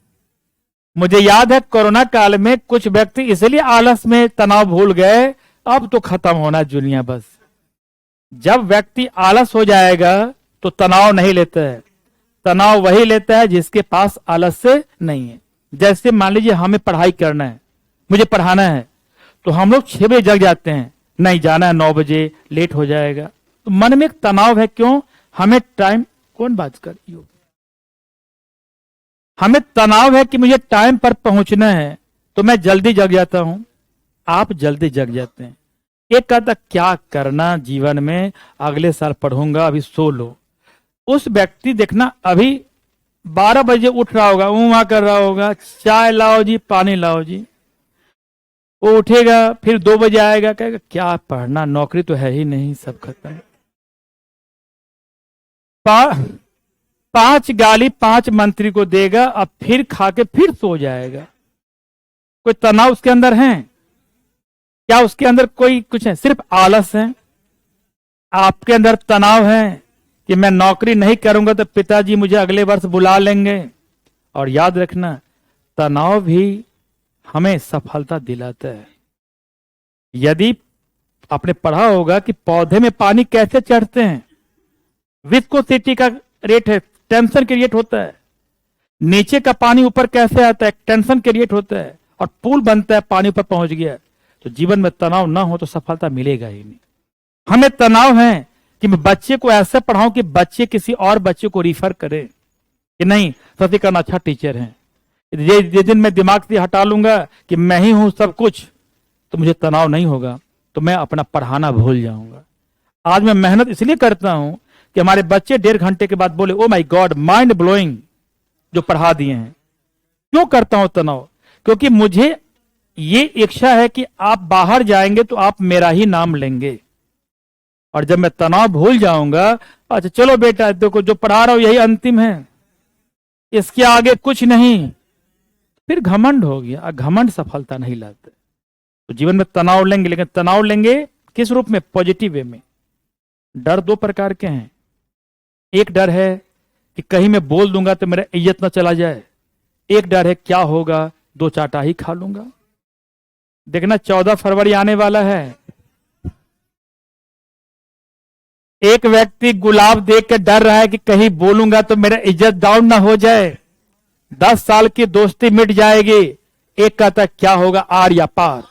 [SPEAKER 1] मुझे याद है कोरोना काल में कुछ व्यक्ति इसलिए आलस में तनाव भूल गए, अब तो खत्म होना दुनिया बस, जब व्यक्ति आलस हो जाएगा तो तनाव नहीं लेता है। तनाव वही लेता है जिसके पास आलस्य नहीं है। जैसे मान लीजिए हमें पढ़ाई करना है, मुझे पढ़ाना है, तो हम लोग 6 बजे जग जाते हैं, नहीं जाना है 9 बजे, लेट हो जाएगा। तो मन में एक तनाव है, क्यों? हमें टाइम, कौन बात कर रही हो? हमें तनाव है कि मुझे टाइम पर पहुंचना है, तो मैं जल्दी जग जाता हूं, आप जल्दी जग जाते हैं। एक कहता क्या करना जीवन में, अगले साल पढ़ूंगा, अभी सो लो। उस व्यक्ति देखना अभी 12 बजे उठ रहा होगा, वहां कर रहा होगा, चाय लाओ जी, पानी लाओ जी। वो उठेगा, फिर 2 बजे आएगा, कहेगा क्या पढ़ना, नौकरी तो है ही नहीं, सब खत्म। 5 गाली 5 मंत्री को देगा, अब फिर खा के फिर सो जाएगा। कोई तनाव उसके अंदर है क्या? उसके अंदर कोई कुछ है? सिर्फ आलस है। आपके अंदर तनाव है कि मैं नौकरी नहीं करूंगा तो पिताजी मुझे अगले वर्ष बुला लेंगे। और याद रखना, तनाव भी हमें सफलता दिलाता है। यदि आपने पढ़ा होगा कि पौधे में पानी कैसे चढ़ते हैं, विस्कोसिटी का रेट है, टेंशन क्रिएट होता है। नीचे का पानी ऊपर कैसे आता है, टेंशन क्रिएट होता है, और पुल बनता है, पानी ऊपर पहुंच गया। तो जीवन में तनाव ना हो तो सफलता मिलेगा ही नहीं। हमें तनाव है कि मैं बच्चे को ऐसे पढ़ाऊं कि बच्चे किसी और बच्चे को रिफर करे कि नहीं सतीकरण अच्छा टीचर है। ये दिन मैं दिमाग से हटा लूंगा कि मैं ही हूं सब कुछ, तो मुझे तनाव नहीं होगा, तो मैं अपना पढ़ाना भूल जाऊंगा। आज मैं मेहनत इसलिए करता हूं कि हमारे बच्चे 1.5 घंटे के बाद बोले oh my God, mind blowing जो पढ़ा दिए हैं। क्यों करता हूं तनाव? क्योंकि मुझे ये इच्छा है कि आप बाहर जाएंगे तो आप मेरा ही नाम लेंगे। और जब मैं तनाव भूल जाऊंगा, अच्छा चलो बेटा देखो जो पढ़ा रहा हूं यही अंतिम है, इसके आगे कुछ नहीं, फिर घमंड हो गया। और घमंड सफलता नहीं लाते। तो जीवन में तनाव लेंगे, लेकिन तनाव लेंगे किस रूप में? पॉजिटिव वे में। डर 2 प्रकार के हैं। एक डर है कि कहीं मैं बोल दूंगा तो मेरा इज्जत ना चला जाए। एक डर है क्या होगा, 2 चाटा ही खा लूंगा। देखना 14 फरवरी आने वाला है, एक व्यक्ति गुलाब देख के डर रहा है कि कहीं बोलूंगा तो मेरा इज्जत डाउन ना हो जाए, 10 साल की दोस्ती मिट जाएगी। एक कहता क्या होगा, आर या पार।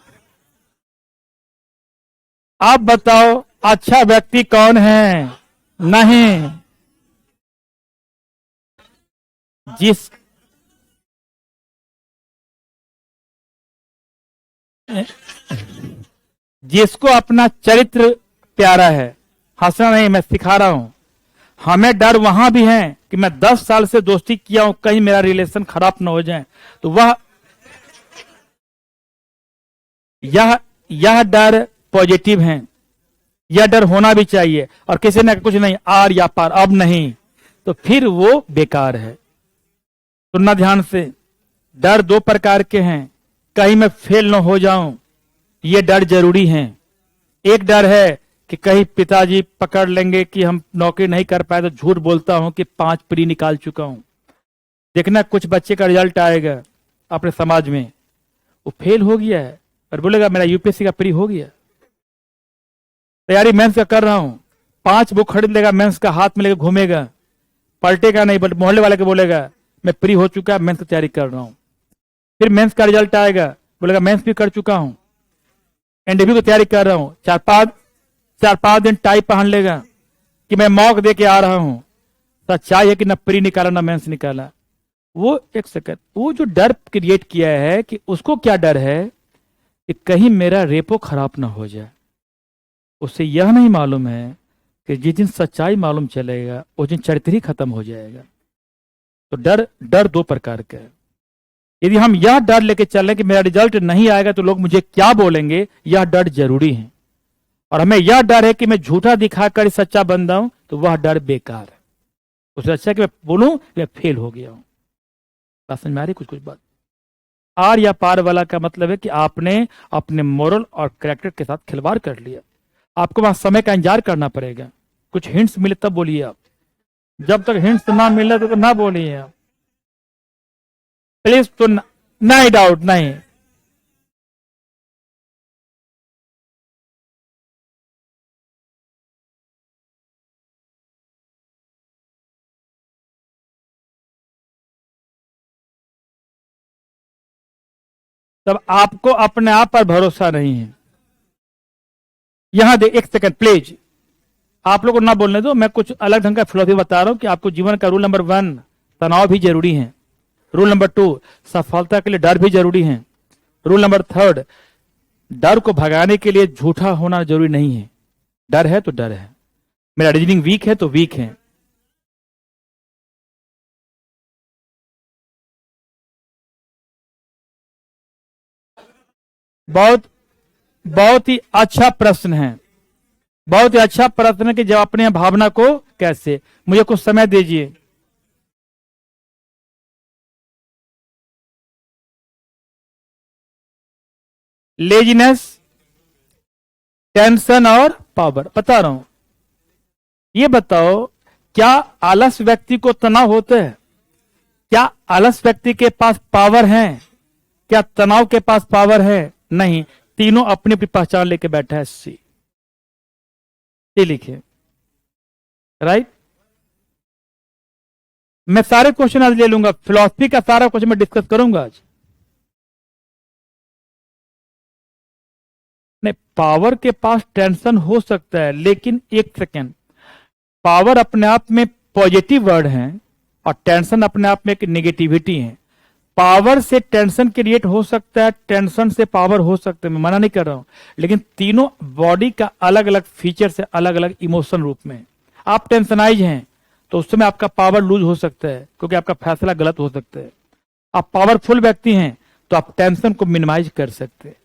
[SPEAKER 1] आप बताओ अच्छा व्यक्ति कौन है? नहीं, जिस जिसको अपना चरित्र प्यारा है। हंसना नहीं, मैं सिखा रहा हूं। हमें डर वहां भी है कि मैं 10 साल से दोस्ती किया हूं, कहीं मेरा रिलेशन खराब ना हो जाए। तो यह डर पॉजिटिव है, यह डर होना भी चाहिए। और किसी ने कुछ नहीं, आर या पार, अब नहीं, तो फिर वो बेकार है। सुनना ध्यान से, डर 2 प्रकार के हैं। कहीं मैं फेल न हो जाऊं, ये डर जरूरी है। एक डर है कि कहीं पिताजी पकड़ लेंगे कि हम नौकरी नहीं कर पाए, तो झूठ बोलता हूं कि 5 प्री निकाल चुका हूं। देखना कुछ बच्चे का रिजल्ट आएगा अपने समाज में, वो फेल हो गया है और बोलेगा मेरा यूपीएससी का प्री हो गया, तैयारी मेंस का कर रहा हूं। 5 बुक खरीद लेगा, मेंस का हाथ में लेकर घूमेगा, पलटेगा नहीं, बट मोहल्ले वाले को बोलेगा मैं प्री हो चुका, मेंस की तैयारी कर रहा हूं। फिर मेंस का रिजल्ट आएगा, बोलेगा मेंस भी कर चुका हूं, इंटरव्यू की तैयारी कर रहा हूं। 4-5 दिन टाई पहन लेगा कि मैं मॉक दे के आ रहा हूं। सच्चाई है कि ना प्री निकाला ना मेंस निकाला। वो एक सेकंड, वो जो डर क्रिएट किया है कि उसको क्या डर है कि कहीं मेरा रेपो खराब ना हो जाए। उसे यह नहीं मालूम है कि जिस दिन सच्चाई मालूम चलेगा उस दिन चरित्र ही खत्म हो जाएगा। तो डर डर 2 प्रकार का है। यदि हम यह डर लेके चल रहे कि मेरा रिजल्ट नहीं आएगा तो लोग मुझे क्या बोलेंगे, यह डर जरूरी है। और हमें यह डर है कि मैं झूठा दिखाकर सच्चा बन जाऊं, तो वह डर बेकार है। उससे अच्छा कि मैं बोलूं कि मैं फेल हो गया हूं। समझ में आ रही कुछ कुछ बात? आर या पार वाला का मतलब है कि आपने अपने मोरल और कैरेक्टर के साथ खिलवाड़ कर लिया। आपको वहां समय का इंतजार करना पड़ेगा, कुछ हिंट्स मिले तब बोलिए आप। जब तक हिंट्स ना मिले तो ना बोलिए आप प्लीज। तो नहीं डाउट नहीं। तब आपको अपने आप पर भरोसा नहीं है। यहां दे, एक सेकंड प्लीज, आप लोगों को ना बोलने दो, मैं कुछ अलग ढंग का फिलोसफी बता रहा हूं कि आपको जीवन का रूल नंबर 1 तनाव भी जरूरी है, रूल नंबर 2 सफलता के लिए डर भी जरूरी है, रूल नंबर 3 डर को भगाने के लिए झूठा होना जरूरी नहीं है। डर है तो डर है, मेरा रीजनिंग वीक है तो वीक है। बहुत बहुत ही अच्छा प्रश्न है, बहुत ही अच्छा प्रश्न है कि जब अपने भावना को कैसे, मुझे कुछ समय दीजिए। लेजीनेस, टेंशन और पावर, बता रहा हूं। ये बताओ, क्या आलस व्यक्ति को तनाव होता है? क्या आलस व्यक्ति के पास पावर है? क्या तनाव के पास पावर है? नहीं, तीनों अपनी अपनी पहचान लेके बैठा है। सी लिखिए, राइट। मैं सारे क्वेश्चन आज ले लूंगा, फिलॉसफी का सारा क्वेश्चन मैं डिस्कस करूंगा आज। नहीं, पावर के पास टेंशन हो सकता है, लेकिन एक सेकेंड, पावर अपने आप में पॉजिटिव वर्ड है और टेंशन अपने आप में एक नेगेटिविटी है। पावर से टेंशन क्रिएट हो सकता है, टेंशन से पावर हो सकता है, मैं मना नहीं कर रहा हूं, लेकिन तीनों बॉडी का अलग अलग फीचर से अलग अलग इमोशन रूप में। आप टेंशनाइज हैं तो उस समय आपका पावर लूज हो सकता है, क्योंकि आपका फैसला गलत हो सकता है। आप पावरफुल व्यक्ति हैं तो आप टेंशन को मिनिमाइज कर सकते हैं।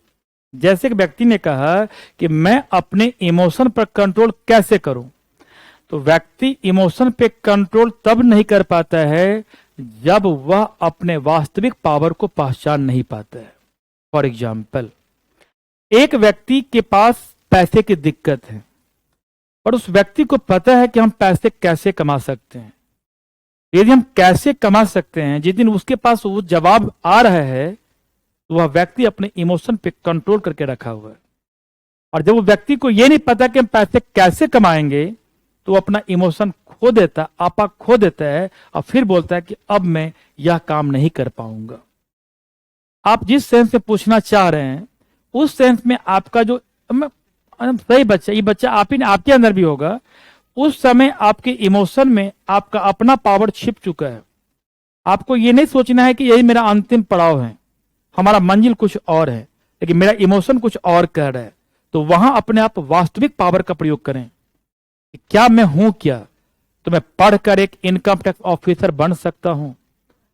[SPEAKER 1] जैसे कि व्यक्ति ने कहा कि मैं अपने इमोशन पर कंट्रोल कैसे करूं, तो व्यक्ति इमोशन पे कंट्रोल तब नहीं कर पाता है जब वह अपने वास्तविक पावर को पहचान नहीं पाता है। फॉर एग्जाम्पल, एक व्यक्ति के पास पैसे की दिक्कत है और उस व्यक्ति को पता है कि हम पैसे कैसे कमा सकते हैं। यदि हम कैसे कमा सकते हैं, जिस दिन उसके पास वो जवाब आ रहा है तो वह व्यक्ति अपने इमोशन पे कंट्रोल करके रखा हुआ है। और जब वो व्यक्ति को यह नहीं पता कि हम पैसे कैसे कमाएंगे तो वो अपना इमोशन खो देता, आपा खो देता है और फिर बोलता है कि अब मैं यह काम नहीं कर पाऊंगा। आप जिस सेंस में पूछना चाह रहे हैं उस सेंस में आपका जो सही बच्चा, ये बच्चा आप ही आपके अंदर भी होगा, उस समय आपके इमोशन में आपका अपना पावर छिप चुका है। आपको ये नहीं सोचना है कि यही मेरा अंतिम पड़ाव है, हमारा मंजिल कुछ और है, लेकिन मेरा इमोशन कुछ और कह रहा है। तो वहां अपने आप वास्तविक पावर का प्रयोग करें कि क्या मैं हूं क्या। तो मैं पढ़कर एक इनकम टैक्स ऑफिसर बन सकता हूं,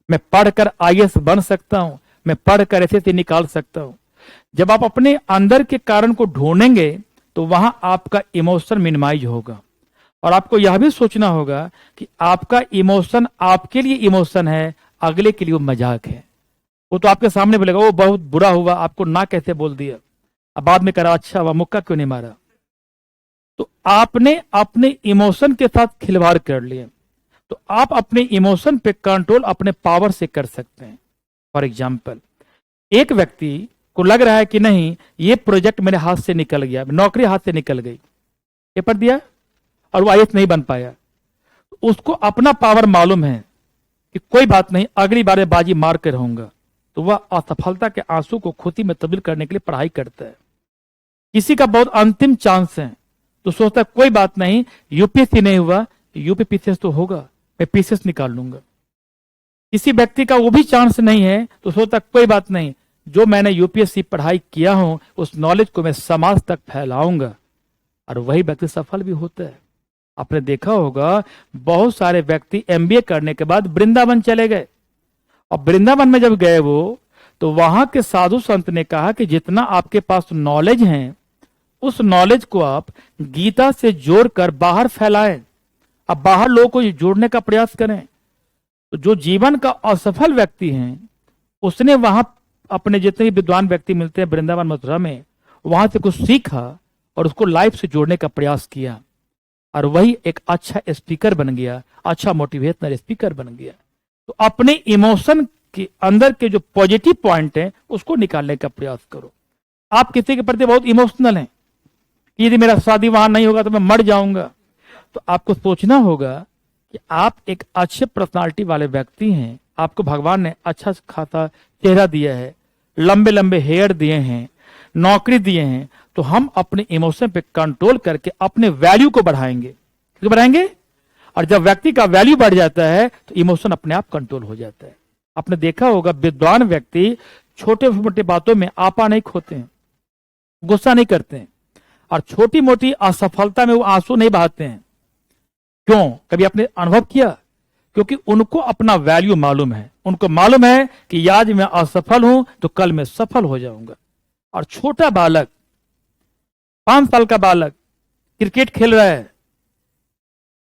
[SPEAKER 1] मैं पढ़कर आईएएस बन सकता हूं, मैं पढ़कर एसएससी निकाल सकता हूं। जब आप अपने अंदर के कारण को ढूंढेंगे तो वहां आपका इमोशन मिनिमाइज होगा। और आपको यह भी सोचना होगा कि आपका इमोशन आपके लिए इमोशन है, अगले के लिए वो मजाक है। वो तो आपके सामने बोलेगा वो बहुत बुरा हुआ, आपको ना कैसे बोल दिया, अब बाद में करा अच्छा हुआ, मुक्का क्यों नहीं मारा। तो आपने अपने इमोशन के साथ खिलवाड़ कर लिया। तो आप अपने इमोशन पे कंट्रोल अपने पावर से कर सकते हैं। फॉर एग्जाम्पल, एक व्यक्ति को लग रहा है कि नहीं ये प्रोजेक्ट मेरे हाथ से निकल गया, नौकरी हाथ से निकल गई, पेपर दिया और वो आईएएस नहीं बन पाया। उसको अपना पावर मालूम है कि कोई बात नहीं, अगली बार में बाजी मार कर रहूंगा। तो वह असफलता के आंसू को खुशी में तब्दील करने के लिए पढ़ाई करता है। किसी का बहुत अंतिम चांस है तो सोचता है कोई बात नहीं, यूपीएससी नहीं हुआ, यूपी पीसीएस तो होगा, मैं पीसीएस निकाल लूंगा। किसी व्यक्ति का वो भी चांस नहीं है तो सोचता कोई बात नहीं, जो मैंने यूपीएससी पढ़ाई किया हूं उस नॉलेज को मैं समाज तक फैलाऊंगा। और वही व्यक्ति सफल भी होता है। आपने देखा होगा बहुत सारे व्यक्ति एमबीए करने के बाद वृंदावन चले गए, और वृंदावन में जब गए वो, तो वहां के साधु संत ने कहा कि जितना आपके पास नॉलेज है उस नॉलेज को आप गीता से जोड़कर बाहर फैलाएं, अब बाहर लोगों को जोड़ने का प्रयास करें। तो जो जीवन का असफल व्यक्ति है उसने वहां अपने जितने भी विद्वान व्यक्ति मिलते हैं वृंदावन मथुरा में, वहां से कुछ सीखा और उसको लाइफ से जोड़ने का प्रयास किया, और वही एक अच्छा स्पीकर बन गया, अच्छा मोटिवेशनल स्पीकर बन गया। तो अपने इमोशन के अंदर के जो पॉजिटिव पॉइंट है उसको निकालने का प्रयास करो। आप किसी के प्रति बहुत इमोशनल हैं कि यदि मेरा शादी वहां नहीं होगा तो मैं मर जाऊंगा, तो आपको सोचना होगा कि आप एक अच्छे पर्सनालिटी वाले व्यक्ति हैं, आपको भगवान ने अच्छा खासा चेहरा दिया है, लंबे लंबे हेयर दिए हैं, नौकरी दिए हैं, तो हम अपने इमोशन पे कंट्रोल करके अपने वैल्यू को बढ़ाएंगे। क्यों बढ़ाएंगे? और जब व्यक्ति का वैल्यू बढ़ जाता है तो इमोशन अपने आप कंट्रोल हो जाता है। आपने देखा होगा विद्वान व्यक्ति छोटे मोटे बातों में आपा नहीं खोते हैं, गुस्सा नहीं करते हैं, और छोटी मोटी असफलता में वो आंसू नहीं बहाते हैं। क्यों? कभी आपने अनुभव किया? क्योंकि उनको अपना वैल्यू मालूम है। उनको मालूम है कि आज मैं असफल हूं तो कल मैं सफल हो जाऊंगा। और छोटा बालक, 5 साल का बालक क्रिकेट खेल रहा है,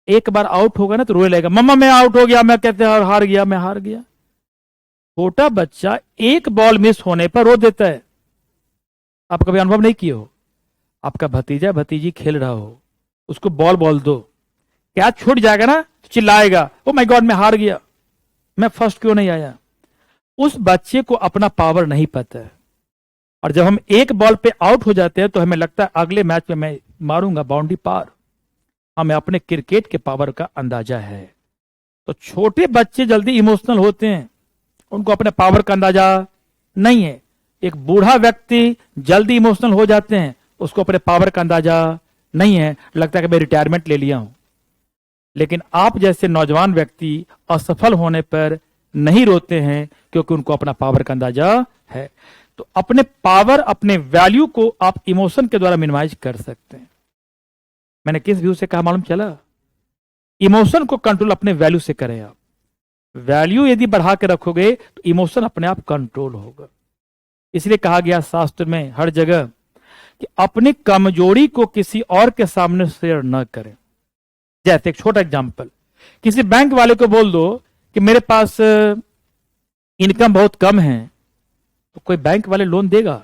[SPEAKER 1] एक बार आउट होगा ना तो रोए लगेगा, मम्मा मैं आउट हो गया, मैं कहते हैं हार गया, मैं हार गया। छोटा बच्चा एक बॉल मिस होने पर रो देता है। आप कभी अनुभव नहीं किए हो? आपका भतीजा भतीजी खेल रहा हो, उसको बॉल बॉल दो, कैच छूट जाएगा ना तो चिल्लाएगा, ओ माय गॉड मैं हार गया, मैं फर्स्ट क्यों नहीं आया। उस बच्चे को अपना पावर नहीं पता है। और जब हम एक बॉल पे आउट हो जाते हैं तो हमें लगता है अगले मैच में मैं मारूंगा बाउंड्री पार। हमें अपने क्रिकेट के पावर का अंदाजा है। तो छोटे बच्चे जल्दी इमोशनल होते हैं, उनको अपने पावर का अंदाजा नहीं है। एक बूढ़ा व्यक्ति जल्दी इमोशनल हो जाते हैं, उसको अपने पावर का अंदाजा नहीं है, लगता है कि मैं रिटायरमेंट ले लिया हूं। लेकिन आप जैसे नौजवान व्यक्ति असफल होने पर नहीं रोते हैं क्योंकि उनको अपना पावर का अंदाजा है। तो अपने पावर, अपने वैल्यू को आप इमोशन के द्वारा मिनिमाइज कर सकते हैं। मैंने किस व्यू से कहा मालूम चला? इमोशन को कंट्रोल अपने वैल्यू से करें। आप वैल्यू यदि बढ़ा के रखोगे तो इमोशन अपने आप कंट्रोल होगा। इसलिए कहा गया शास्त्र में हर जगह कि अपनी कमजोरी को किसी और के सामने शेयर न करें। जैसे एक छोटा एग्जांपल, किसी बैंक वाले को बोल दो कि मेरे पास इनकम बहुत कम है, तो कोई बैंक वाले लोन देगा?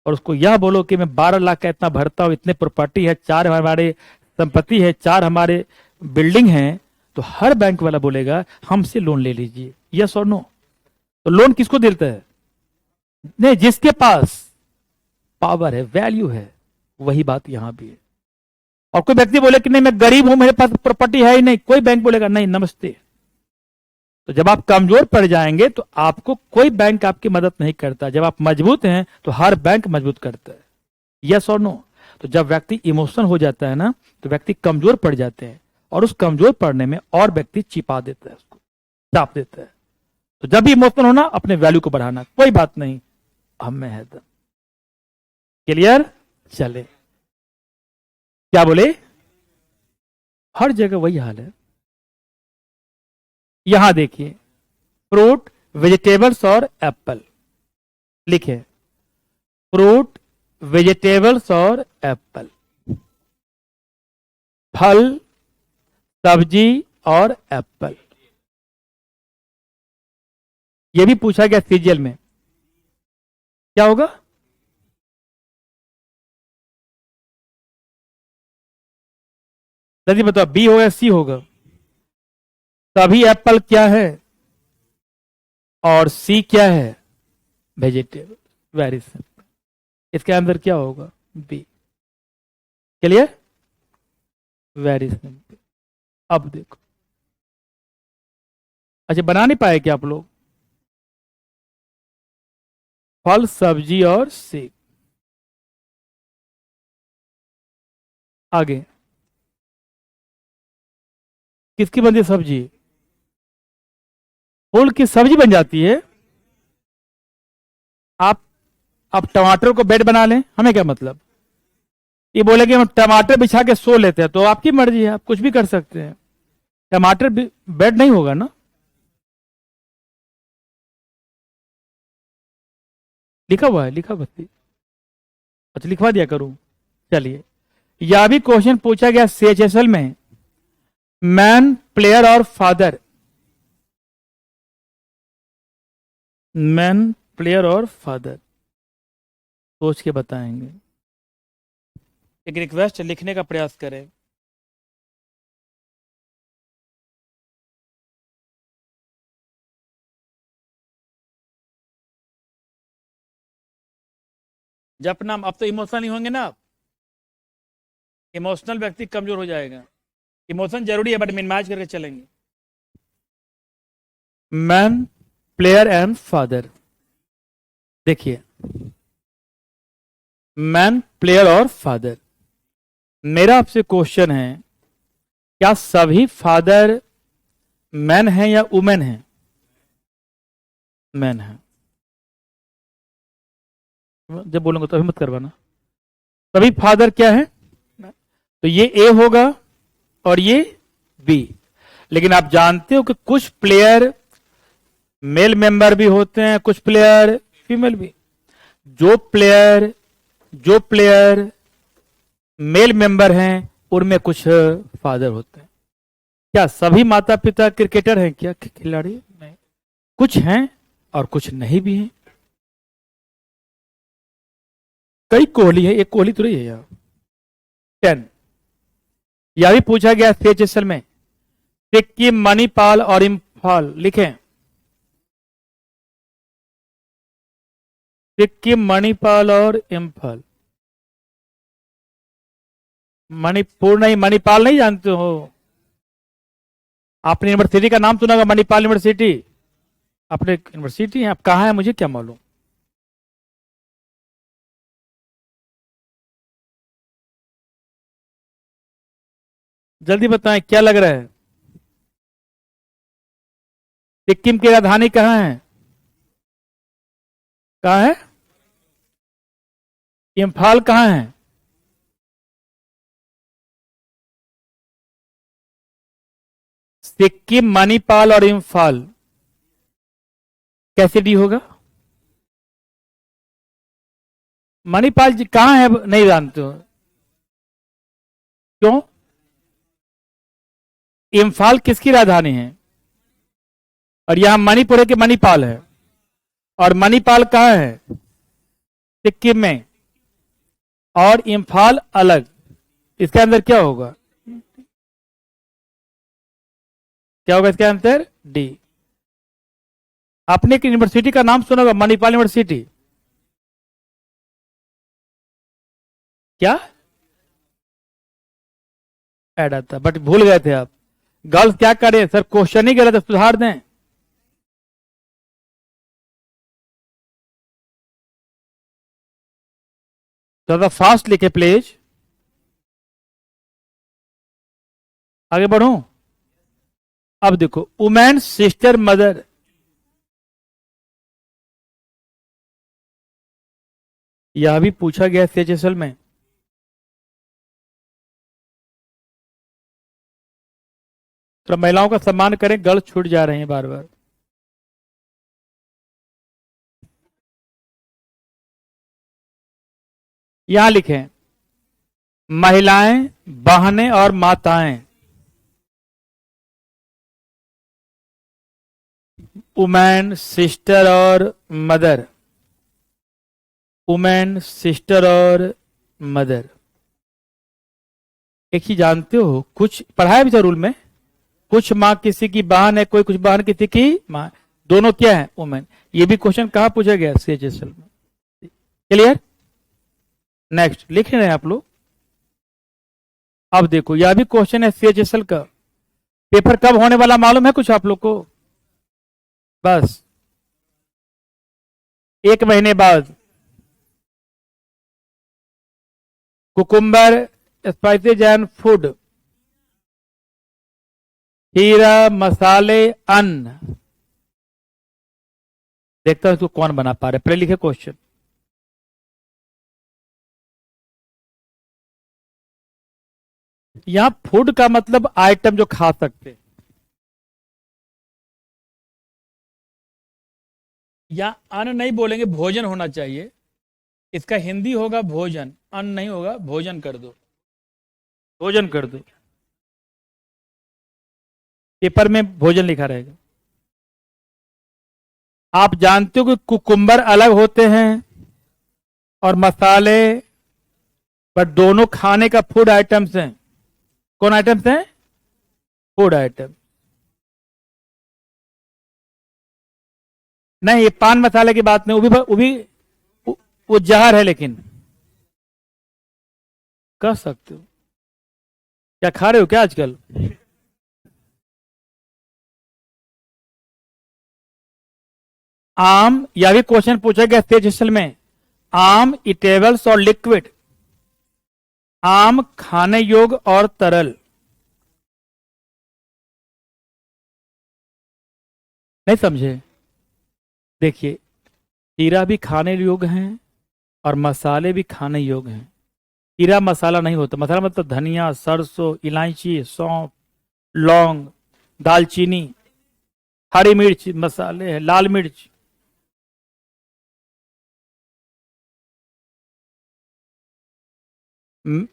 [SPEAKER 1] और उसको यह बोलो कि मैं 12 लाख का इतना भरता हूं, इतने प्रॉपर्टी है, 4 हमारे संपत्ति है, 4 हमारे बिल्डिंग है, तो हर बैंक वाला बोलेगा हमसे लोन ले लीजिए। यस और नो? तो लोन किसको देता है? नहीं, जिसके पास पावर है, वैल्यू है। वही बात यहां भी है। और कोई व्यक्ति बोले कि नहीं मैं गरीब हूं, मेरे पास प्रॉपर्टी है ही नहीं, कोई बैंक बोलेगा नहीं नमस्ते। तो जब आप कमजोर पड़ जाएंगे तो आपको कोई बैंक आपकी मदद नहीं करता। जब आप मजबूत हैं तो हर बैंक मजबूत करता है। यस और नो? तो जब व्यक्ति इमोशनल हो जाता है ना तो व्यक्ति कमजोर पड़ जाते हैं, और उस कमजोर पड़ने में और व्यक्ति छिपा देता है, उसको चाप देता है। तो जब भी इमोशनल होना, अपने वैल्यू को बढ़ाना, कोई बात नहीं, हम में है दम। क्लियर? चले, क्या बोले? हर जगह वही हाल है। यहां देखिए, फ्रूट, वेजिटेबल्स और एप्पल लिखे। फ्रूट, वेजिटेबल्स और एप्पल, फल, सब्जी और एप्पल। यह भी पूछा गया सीरियल में, क्या होगा? जल्दी बताओ, बी होगा सी होगा? तभी एप्पल क्या है और सी क्या है? वेजिटेबल। Very simple. इसके अंदर क्या होगा? बी। क्लियर? Very simple. अब देखो, अच्छा बना नहीं पाए क्या आप लोग? फल, सब्जी और सेब। आगे किसकी बनती है सब्जी? फूल की सब्जी बन जाती है। आप टमाटर को बेड बना लें, हमें क्या मतलब? ये बोले कि हम टमाटर बिछा के सो लेते हैं, तो आपकी मर्जी है, आप कुछ भी कर सकते हैं। टमाटर बेड नहीं होगा ना? लिखा हुआ है, लिखा बत्ती। अच्छा लिखवा दिया करूं? चलिए, यह भी क्वेश्चन पूछा गया CHSL में, मैन, प्लेयर और फादर। मैन, प्लेयर और फादर, सोच के बताएंगे। एक रिक्वेस्ट है, लिखने का प्रयास करें। जपना, अब तो इमोशनल नहीं होंगे ना आप? इमोशनल व्यक्ति कमजोर हो जाएगा। इमोशन जरूरी है बट मिनिमाइज करके चलेंगे। Man, player and father. देखिए, मैन, प्लेयर और फादर। मेरा आपसे क्वेश्चन है, क्या सभी फादर मैन हैं या वुमेन हैं? मैन है। जब बोलूंगा तो अभी मत करवाना। सभी फादर क्या है? तो ये ए होगा और ये बी। लेकिन आप जानते हो कि कुछ प्लेयर मेल मेंबर भी होते हैं, कुछ प्लेयर फीमेल भी। जो प्लेयर जो प्लेयर मेल मेंबर हैं उनमें कुछ फादर होते हैं। क्या सभी माता पिता क्रिकेटर हैं? क्या खिलाड़ी? नहीं, कुछ हैं और कुछ नहीं भी हैं। कई कोहली है, एक कोहली तो रही है यार। 10। यह भी पूछा गया सीएचएसएल में, सिक्किम, मणिपाल और इम्फाल लिखें। सिक्किम, मणिपाल और इम्फाल। मणिपुर नहीं, मणिपाल नहीं जानते हो? आपने यूनिवर्सिटी का नाम सुना होगा, मणिपाल यूनिवर्सिटी। अपने यूनिवर्सिटी है, आप कहाँ है मुझे क्या मालूम। जल्दी बताएं, क्या लग रहा है? सिक्किम की राजधानी कहाँ है? कहाँ है? इम्फाल कहाँ है? सिक्किम, मणिपाल और इम्फाल। कैसे डी होगा? मणिपाल जी कहाँ है नहीं जानते हो? क्यों? इम्फाल किसकी राजधानी है? और यहां मणिपुर है कि मणिपाल है? और मणिपाल कहाँ है? सिक्किम में। और इम्फाल अलग। इसके अंदर क्या होगा? क्या होगा इसके अंदर? डी। आपने एक यूनिवर्सिटी का नाम सुना होगा, मणिपाल यूनिवर्सिटी। क्या ऐड आता, बट भूल गए थे आप। गर्ल्स क्या करें सर, क्वेश्चन ही गलत है, सुधार दें। ज्यादा फास्ट लिखे प्लीज। आगे बढ़ूं? अब देखो, वुमेन, सिस्टर, मदर। यह भी पूछा गया सीएचएसएल में। तो महिलाओं का सम्मान करें, गर्ल्स छूट जा रहे हैं बार बार। यहां लिखें, महिलाएं, बहनें और माताएं। वुमेन, सिस्टर और मदर। वुमेन, सिस्टर और मदर। एक ही जानते हो, कुछ पढ़ाया भी था रूल में, कुछ माँ किसी की बहन है, कोई कुछ बहन किसी की माँ। दोनों क्या है? वुमेन। ये भी क्वेश्चन कहां पूछा गया? सीएचएसएल में। क्लियर? नेक्स्ट लिख रहे हैं आप लोग। अब देखो, यह भी क्वेश्चन है सीएचएसएल का। पेपर कब होने वाला मालूम है कुछ आप लोग को? बस 1 महीने बाद। कुकुम्बर, स्पाइसेज एंड फूड, हीरा, मसाले, अन्न। देखता हूं इसको कौन बना पा रहा है, पहले लिखे क्वेश्चन। यहां फूड का मतलब आइटम जो खा सकते, या अन्न नहीं बोलेंगे, भोजन होना चाहिए। इसका हिंदी होगा भोजन, अन्न नहीं होगा, भोजन कर दो। भोजन कर दो, पेपर में भोजन लिखा रहेगा। आप जानते हो कि कुकुम्बर अलग होते हैं और मसाले, पर दोनों खाने का फूड आइटम्स हैं। कौन आइटम्स हैं? Food item. नहीं, ये पान मसाले की बात नहीं, वो जहर है, लेकिन कर सकते हो। क्या खा रहे हो क्या आजकल? आम, यह भी क्वेश्चन पूछा गया सेशल में, आम इटेबल्स और लिक्विड, आम खाने योग्य और तरल। नहीं समझे? देखिए, खीरा भी खाने योग्य हैं और मसाले भी खाने योग्य हैं। खीरा मसाला नहीं होता। मसाला मतलब धनिया, सरसों, इलायची, सौंफ, लौंग, दालचीनी, हरी मिर्च मसाले है, लाल मिर्च। म-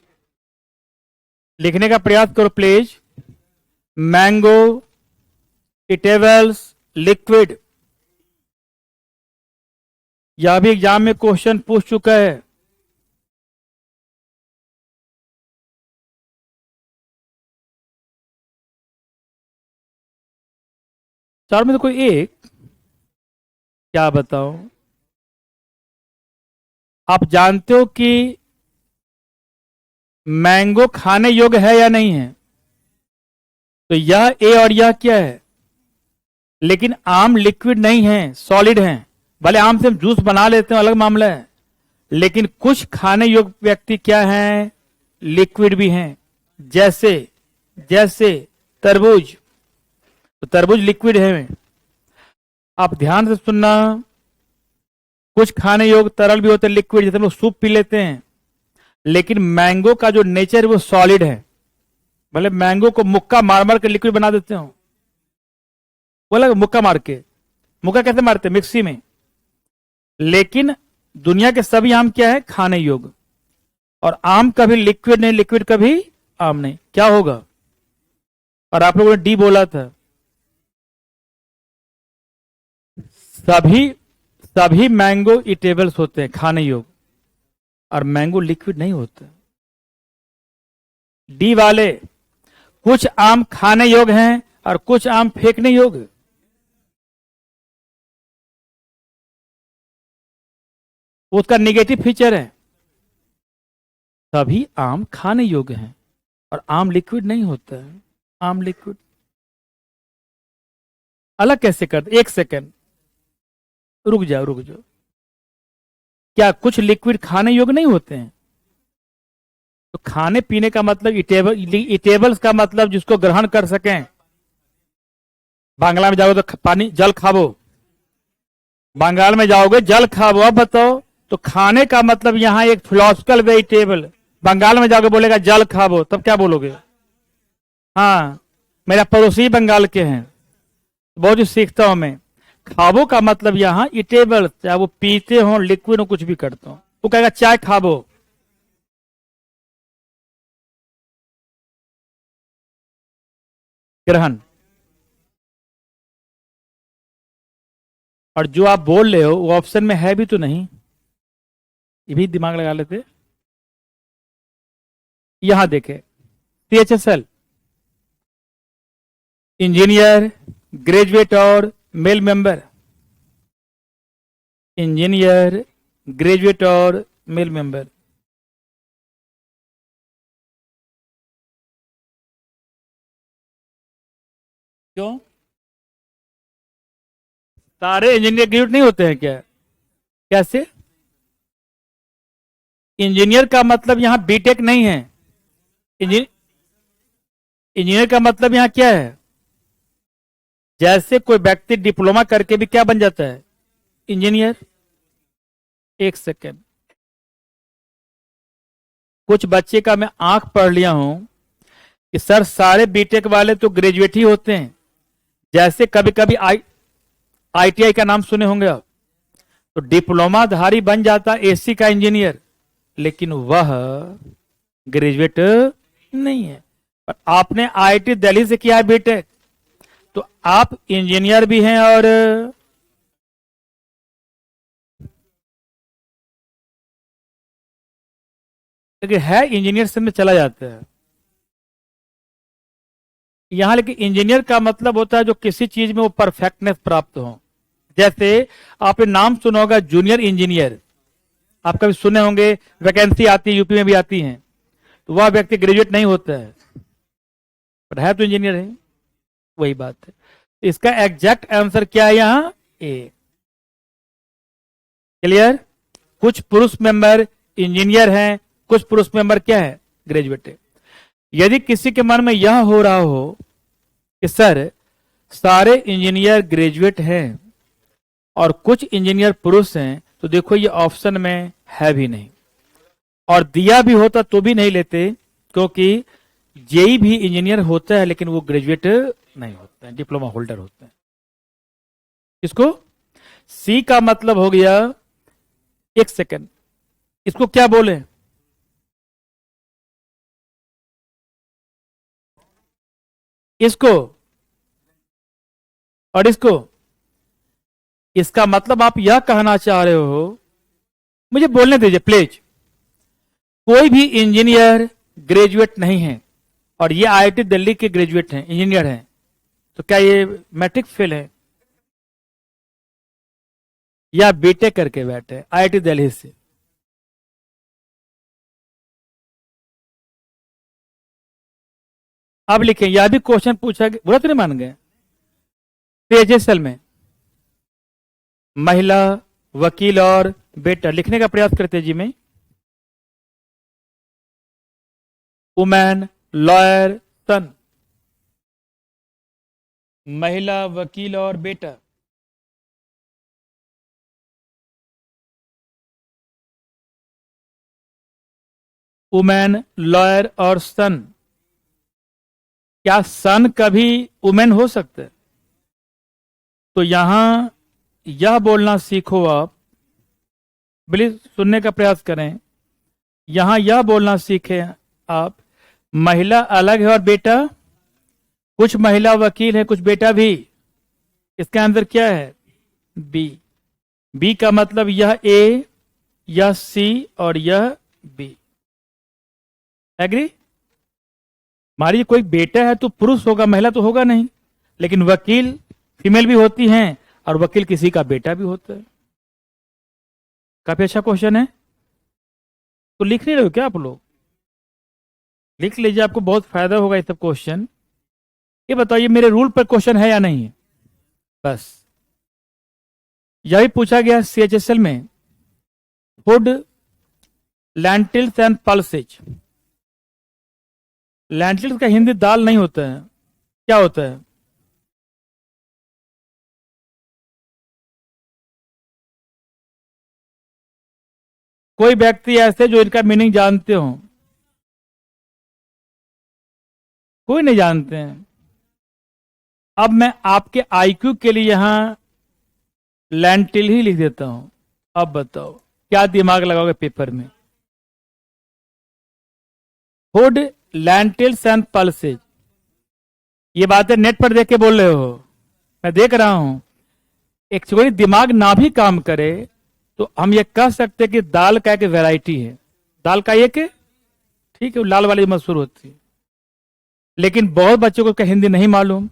[SPEAKER 1] लिखने का प्रयास करो प्लीज। Mango, eatables, liquid. यह भी एग्जाम में क्वेश्चन पूछ चुका है। चार में तो कोई एक, क्या बताओ। आप जानते हो कि मैंगो खाने योग्य है या नहीं है? तो यह ए और यह क्या है? लेकिन आम लिक्विड नहीं है, सॉलिड है। भले आम से हम जूस बना लेते हैं, अलग मामला है, लेकिन कुछ खाने योग्य व्यक्ति क्या हैं? लिक्विड भी हैं। जैसे जैसे तरबूज, तो तरबूज लिक्विड है। आप ध्यान से सुनना, कुछ खाने योग्य तरल भी होते हैं, लिक्विड, जैसे हम लोग सूप पी लेते हैं। लेकिन मैंगो का जो नेचर है वो सॉलिड है। भले मैंगो को मुक्का मार मार के लिक्विड बना देते हो, बोला मुक्का मार के। मुक्का कैसे मारते? मिक्सी में। लेकिन दुनिया के सभी आम क्या है? खाने योग्य। और आम कभी लिक्विड नहीं, लिक्विड कभी आम नहीं। क्या होगा? और आप लोगों ने डी बोला था। सभी सभी मैंगो इटेबल्स होते हैं, खाने योग्य, और मैंगो लिक्विड नहीं होता। डी वाले, कुछ आम खाने योग्य हैं और कुछ आम फेंकने योग्य। उसका निगेटिव फीचर है। सभी आम खाने योग्य हैं और आम लिक्विड नहीं होता है। आम लिक्विड अलग कैसे करते? एक सेकेंड, रुक जाओ रुक जाओ। क्या कुछ लिक्विड खाने योग्य नहीं होते हैं? तो खाने पीने का मतलब इटेबल्स का मतलब जिसको ग्रहण कर सकें। बांग्ला में जाओगे तो पानी जल खाबो, बंगाल में जाओगे जल खाबो। अब बताओ, तो खाने का मतलब यहां एक फिलोसफिकल वेजिटेबल, बंगाल में जाओगे बोलेगा जल खाबो, तब क्या बोलोगे? हाँ, मेरा पड़ोसी बंगाल के हैं, बहुत ही सीखता हूं मैं। खाबो का मतलब यहां इटेबल, चाहे वो पीते हो, लिक्विड हो, कुछ भी करते हो। वो कहेगा चाय खाबो। ग्रहण। और जो आप बोल रहे हो वो ऑप्शन में है भी तो नहीं, ये भी दिमाग लगा लेते। यहां देखे, CHSL, इंजीनियर, ग्रेजुएट और मेल मेंबर। इंजीनियर, ग्रेजुएट और मेल मेंबर। क्यों? सारे इंजीनियर ग्रेजुएट नहीं होते हैं क्या? कैसे? इंजीनियर का मतलब यहां बीटेक नहीं है। इंजीनियर का मतलब यहां क्या है? जैसे कोई व्यक्ति डिप्लोमा करके भी क्या बन जाता है? इंजीनियर। एक सेकेंड, कुछ बच्चे का मैं आंख पढ़ लिया हूं कि सर सारे बीटेक वाले तो ग्रेजुएट ही होते हैं। जैसे कभी कभी ITI का नाम सुने होंगे आप, तो डिप्लोमा धारी बन जाता AC का इंजीनियर, लेकिन वह ग्रेजुएट नहीं है। और आपने IIT दिल्ली से किया है बीटेक, तो आप इंजीनियर भी हैं और लेकिन है इंजीनियर से में चला जाता है यहां। लेकिन इंजीनियर का मतलब होता है जो किसी चीज में वो परफेक्टनेस प्राप्त हो। जैसे आपने नाम सुना होगा जूनियर इंजीनियर, आप कभी सुने होंगे, वैकेंसी आती है, यूपी में भी आती है, तो वह व्यक्ति ग्रेजुएट नहीं होता है, पर है तो इंजीनियर है। वही बात है। इसका एग्जैक्ट आंसर क्या है यहां? ए। क्लियर? कुछ पुरुष मेंबर इंजीनियर हैं, कुछ पुरुष मेंबर क्या है, ग्रेजुएट है। यदि किसी के मन में यह हो रहा हो कि सर सारे इंजीनियर ग्रेजुएट हैं और कुछ इंजीनियर पुरुष हैं, तो देखो ये ऑप्शन में है भी नहीं, और दिया भी होता तो भी नहीं लेते, क्योंकि जेई भी इंजीनियर होता है लेकिन वो ग्रेजुएट नहीं होता है, डिप्लोमा होल्डर होता है। इसको सी का मतलब हो गया, एक सेकंड, इसको क्या बोले, इसको और इसको, इसका मतलब आप यह कहना चाह रहे हो, मुझे बोलने दीजिए प्लीज, कोई भी इंजीनियर ग्रेजुएट नहीं है और ये आईआईटी दिल्ली के ग्रेजुएट हैं, इंजीनियर हैं, तो क्या ये मैट्रिक फेल है या बीटेक करके बैठे आईआईटी दिल्ली से? अब लिखें, यह भी क्वेश्चन पूछा गया, बुरा तो नहीं मान गए? तेजसल में महिला, वकील और बेटा, लिखने का प्रयास करते जी में, वुमेन, लॉयर, सन, महिला, वकील और बेटा। वुमेन, लॉयर और सन। क्या सन कभी वुमेन हो सकता है? तो यहां यह बोलना सीखो आप, प्लीज सुनने का प्रयास करें, यहां यह बोलना सीखें आप, महिला अलग है और बेटा, कुछ महिला वकील है कुछ बेटा भी, इसका आंसर क्या है, बी। बी का मतलब यह ए, यह सी और यह बी। एग्री? हमारी कोई बेटा है तो पुरुष होगा, महिला तो होगा नहीं, लेकिन वकील फीमेल भी होती हैं और वकील किसी का बेटा भी होता है। काफी अच्छा क्वेश्चन है, तो लिख नहीं रहे हो क्या आप लोग? लिख लीजिए, आपको बहुत फायदा होगा ये सब क्वेश्चन। ये बताइए मेरे रूल पर क्वेश्चन है या नहीं है? बस यह भी पूछा गया सीएचएसएल में, फूड, लैंटिल्स एंड पल्सेज। लैंटिल्स का हिंदी दाल नहीं होता है, क्या होता है? कोई व्यक्ति ऐसे जो इनका मीनिंग जानते हो? कोई नहीं जानते हैं। अब मैं आपके आईक्यू के लिए यहां लैंटिल ही लिख देता हूं। अब बताओ क्या दिमाग लगाओगे पेपर में? फूड, लैंटिल्स एंड पल्सेज, ये बातें नेट पर देख के बोल रहे हो, मैं देख रहा हूं। एक्चुअली दिमाग ना भी काम करे तो हम ये कह सकते कि दाल का एक वैरायटी है, दाल का एक, ठीक है, लाल वाली मशहूर होती है, लेकिन बहुत बच्चों को हिंदी नहीं मालूम,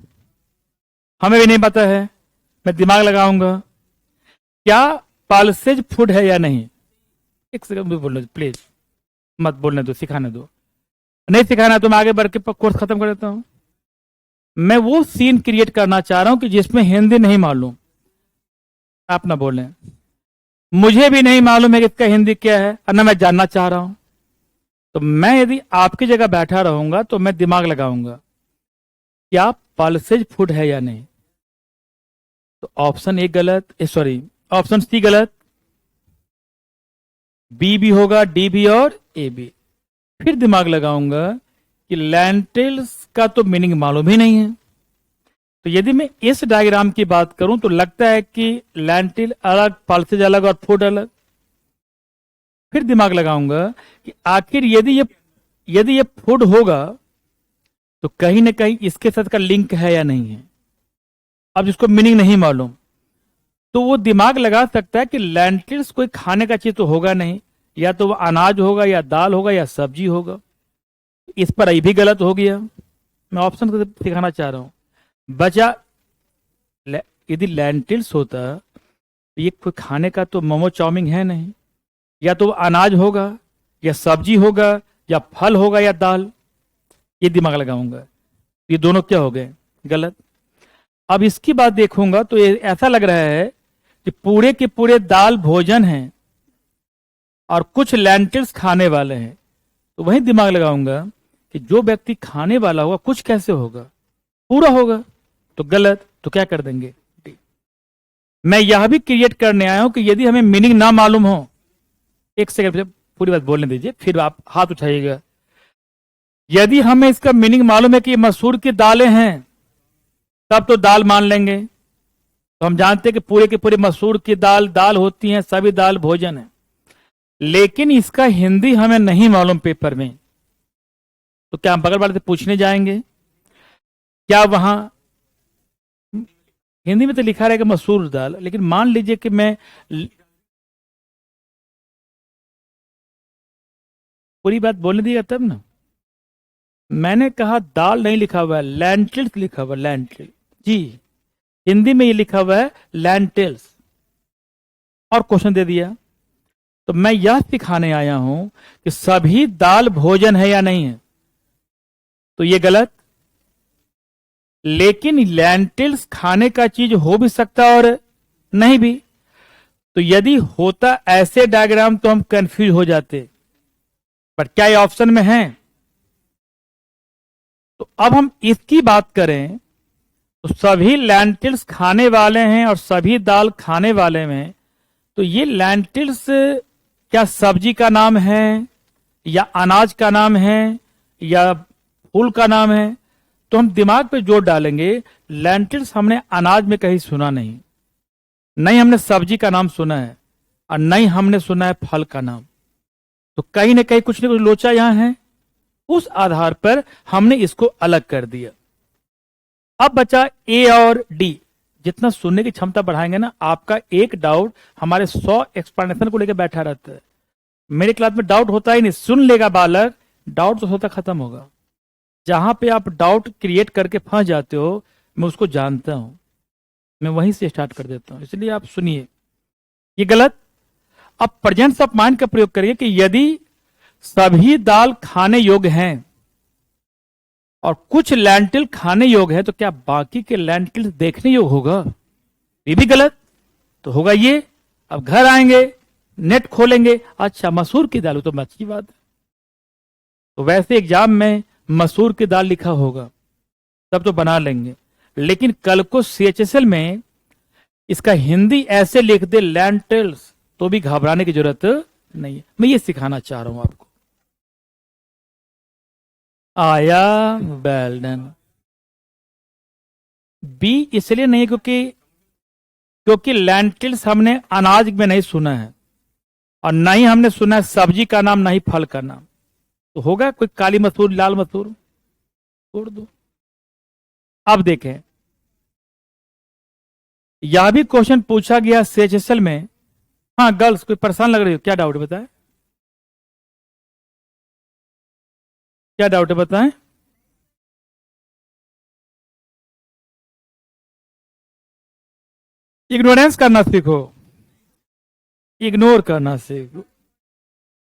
[SPEAKER 1] हमें भी नहीं पता है। मैं दिमाग लगाऊंगा, क्या पल्सेज फूड है या नहीं? एक सेकंड भी बोलने दो प्लीज, मत बोलने दो, सिखाने दो। नहीं सिखाना तो मैं आगे बढ़ के कोर्स खत्म कर देता हूं। मैं वो सीन क्रिएट करना चाह रहा हूं कि जिसमें हिंदी नहीं मालूम, आप ना बोलें, मुझे भी नहीं मालूम है कि इसका हिंदी क्या है और ना मैं जानना चाह रहा हूं। तो मैं यदि आपकी जगह बैठा रहूंगा तो मैं दिमाग लगाऊंगा, क्या पल्सेज फूड है या नहीं? तो ऑप्शन ए गलत, सॉरी ऑप्शन सी गलत, बी भी होगा, डी भी और ए भी। फिर दिमाग लगाऊंगा कि लैंटिल्स का तो मीनिंग मालूम ही नहीं है, तो यदि मैं इस डायग्राम की बात करूं तो लगता है कि लैंटिल अलग, पल्सेज अलग और फूड अलग। फिर दिमाग लगाऊंगा कि आखिर यदि ये फूड होगा तो कहीं ना कहीं इसके साथ का लिंक है या नहीं है। अब जिसको मीनिंग नहीं मालूम तो वो दिमाग लगा सकता है कि लैंटिल्स कोई खाने का चीज तो होगा नहीं, या तो वो अनाज होगा या दाल होगा या सब्जी होगा। इस पर ये भी गलत हो गया। मैं ऑप्शन को दिखाना चाह रहा हूं, बचा यदि लैंटिल्स होता तो ये कोई खाने का तो मोमो चाउमिन है नहीं, या तो अनाज होगा या सब्जी होगा या फल होगा या दाल। ये दिमाग लगाऊंगा, ये दोनों क्या हो गए, गलत। अब इसकी बात देखूंगा तो ये ऐसा लग रहा है कि पूरे के पूरे दाल भोजन हैं और कुछ लेंटिल्स खाने वाले हैं, तो वही दिमाग लगाऊंगा कि जो व्यक्ति खाने वाला होगा कुछ कैसे होगा, पूरा होगा, तो गलत, तो क्या कर देंगे। मैं यह भी क्रिएट करने आया हूं कि यदि हमें मीनिंग ना मालूम हो, एक सेकंड पूरी बात बोलने दीजिए फिर आप हाथ उठाइएगा। यदि हमें इसका मीनिंग मालूम है कि ये मसूर की दालें हैं, तब तो दाल मान लेंगे, तो हम जानते हैं कि पूरे के पूरे मसूर की दाल दाल होती हैं, सभी दाल भोजन है। लेकिन इसका हिंदी हमें नहीं मालूम पेपर में, तो क्या हम बगल वाले से पूछने जाएंगे? क्या वहां हिंदी में तो लिखा रहेगा मसूर दाल, लेकिन मान लीजिए कि मैं पूरी बात बोलने दिया तब ना। मैंने कहा दाल नहीं लिखा हुआ है, लैंटिल्स लिखा हुआ है, लैंटिल जी, हिंदी में ये लिखा हुआ है लैंटिल्स, और क्वेश्चन दे दिया। तो मैं यह सिखाने आया हूं कि सभी दाल भोजन है या नहीं है, तो ये गलत। लेकिन लैंटिल्स खाने का चीज हो भी सकता और नहीं भी, तो यदि होता ऐसे डायग्राम तो हम कंफ्यूज हो जाते, पर क्या ये ऑप्शन में है? तो अब हम इसकी बात करें तो सभी लैंटिल्स खाने वाले हैं और सभी दाल खाने वाले में, तो ये लैंटिल्स क्या सब्जी का नाम है या अनाज का नाम है या फूल का नाम है? तो हम दिमाग पे जोर डालेंगे, लैंटिल्स हमने अनाज में कहीं सुना नहीं, नहीं हमने सब्जी का नाम सुना है, और नहीं हमने सुना है फल का नाम, तो कहीं ना कहीं कुछ न कुछ लोचा यहां है। उस आधार पर हमने इसको अलग कर दिया। अब बचा ए और डी। जितना सुनने की क्षमता बढ़ाएंगे ना, आपका एक डाउट हमारे 100 एक्सप्लेनेशन को लेकर बैठा रहता है। मेरे क्लास में डाउट होता ही नहीं, सुन लेगा बालक, डाउट तो होता खत्म होगा। जहां पे आप डाउट क्रिएट करके फंस जाते हो, मैं उसको जानता हूं, मैं वहीं से स्टार्ट कर देता हूं, इसलिए आप सुनिए, ये गलत। अब प्रेजेंस ऑफ माइंड का प्रयोग करिए कि यदि सभी दाल खाने योग्य हैं और कुछ लैंटिल खाने योग्य है, तो क्या बाकी के लैंटिल देखने योग्य होगा? ये भी गलत, तो होगा ये। अब घर आएंगे, नेट खोलेंगे, अच्छा मसूर की दाल, तो अच्छी बात है, तो वैसे एग्जाम में मसूर की दाल लिखा होगा तब तो बना लेंगे। लेकिन कल को CHSL में इसका हिंदी ऐसे लिख दे लैंटिल्स, तो भी घबराने की जरूरत नहीं है। मैं ये सिखाना चाह रहा हूं आपको। आया वेल डन। बी इसलिए नहीं क्योंकि लैंटिल्स हमने अनाज में नहीं सुना है, और ना ही हमने सुना है सब्जी का नाम, ना ही फल का नाम, तो होगा कोई काली मसूर, लाल मसूर, छोड़ दो। अब देखें, यह भी क्वेश्चन पूछा गया CHSL में। हाँ गर्ल्स, कोई परेशान लग रही हो, क्या डाउट है बताएं, क्या डाउट है बताएं। इग्नोरेंस करना सीखो, इग्नोर करना सीखो,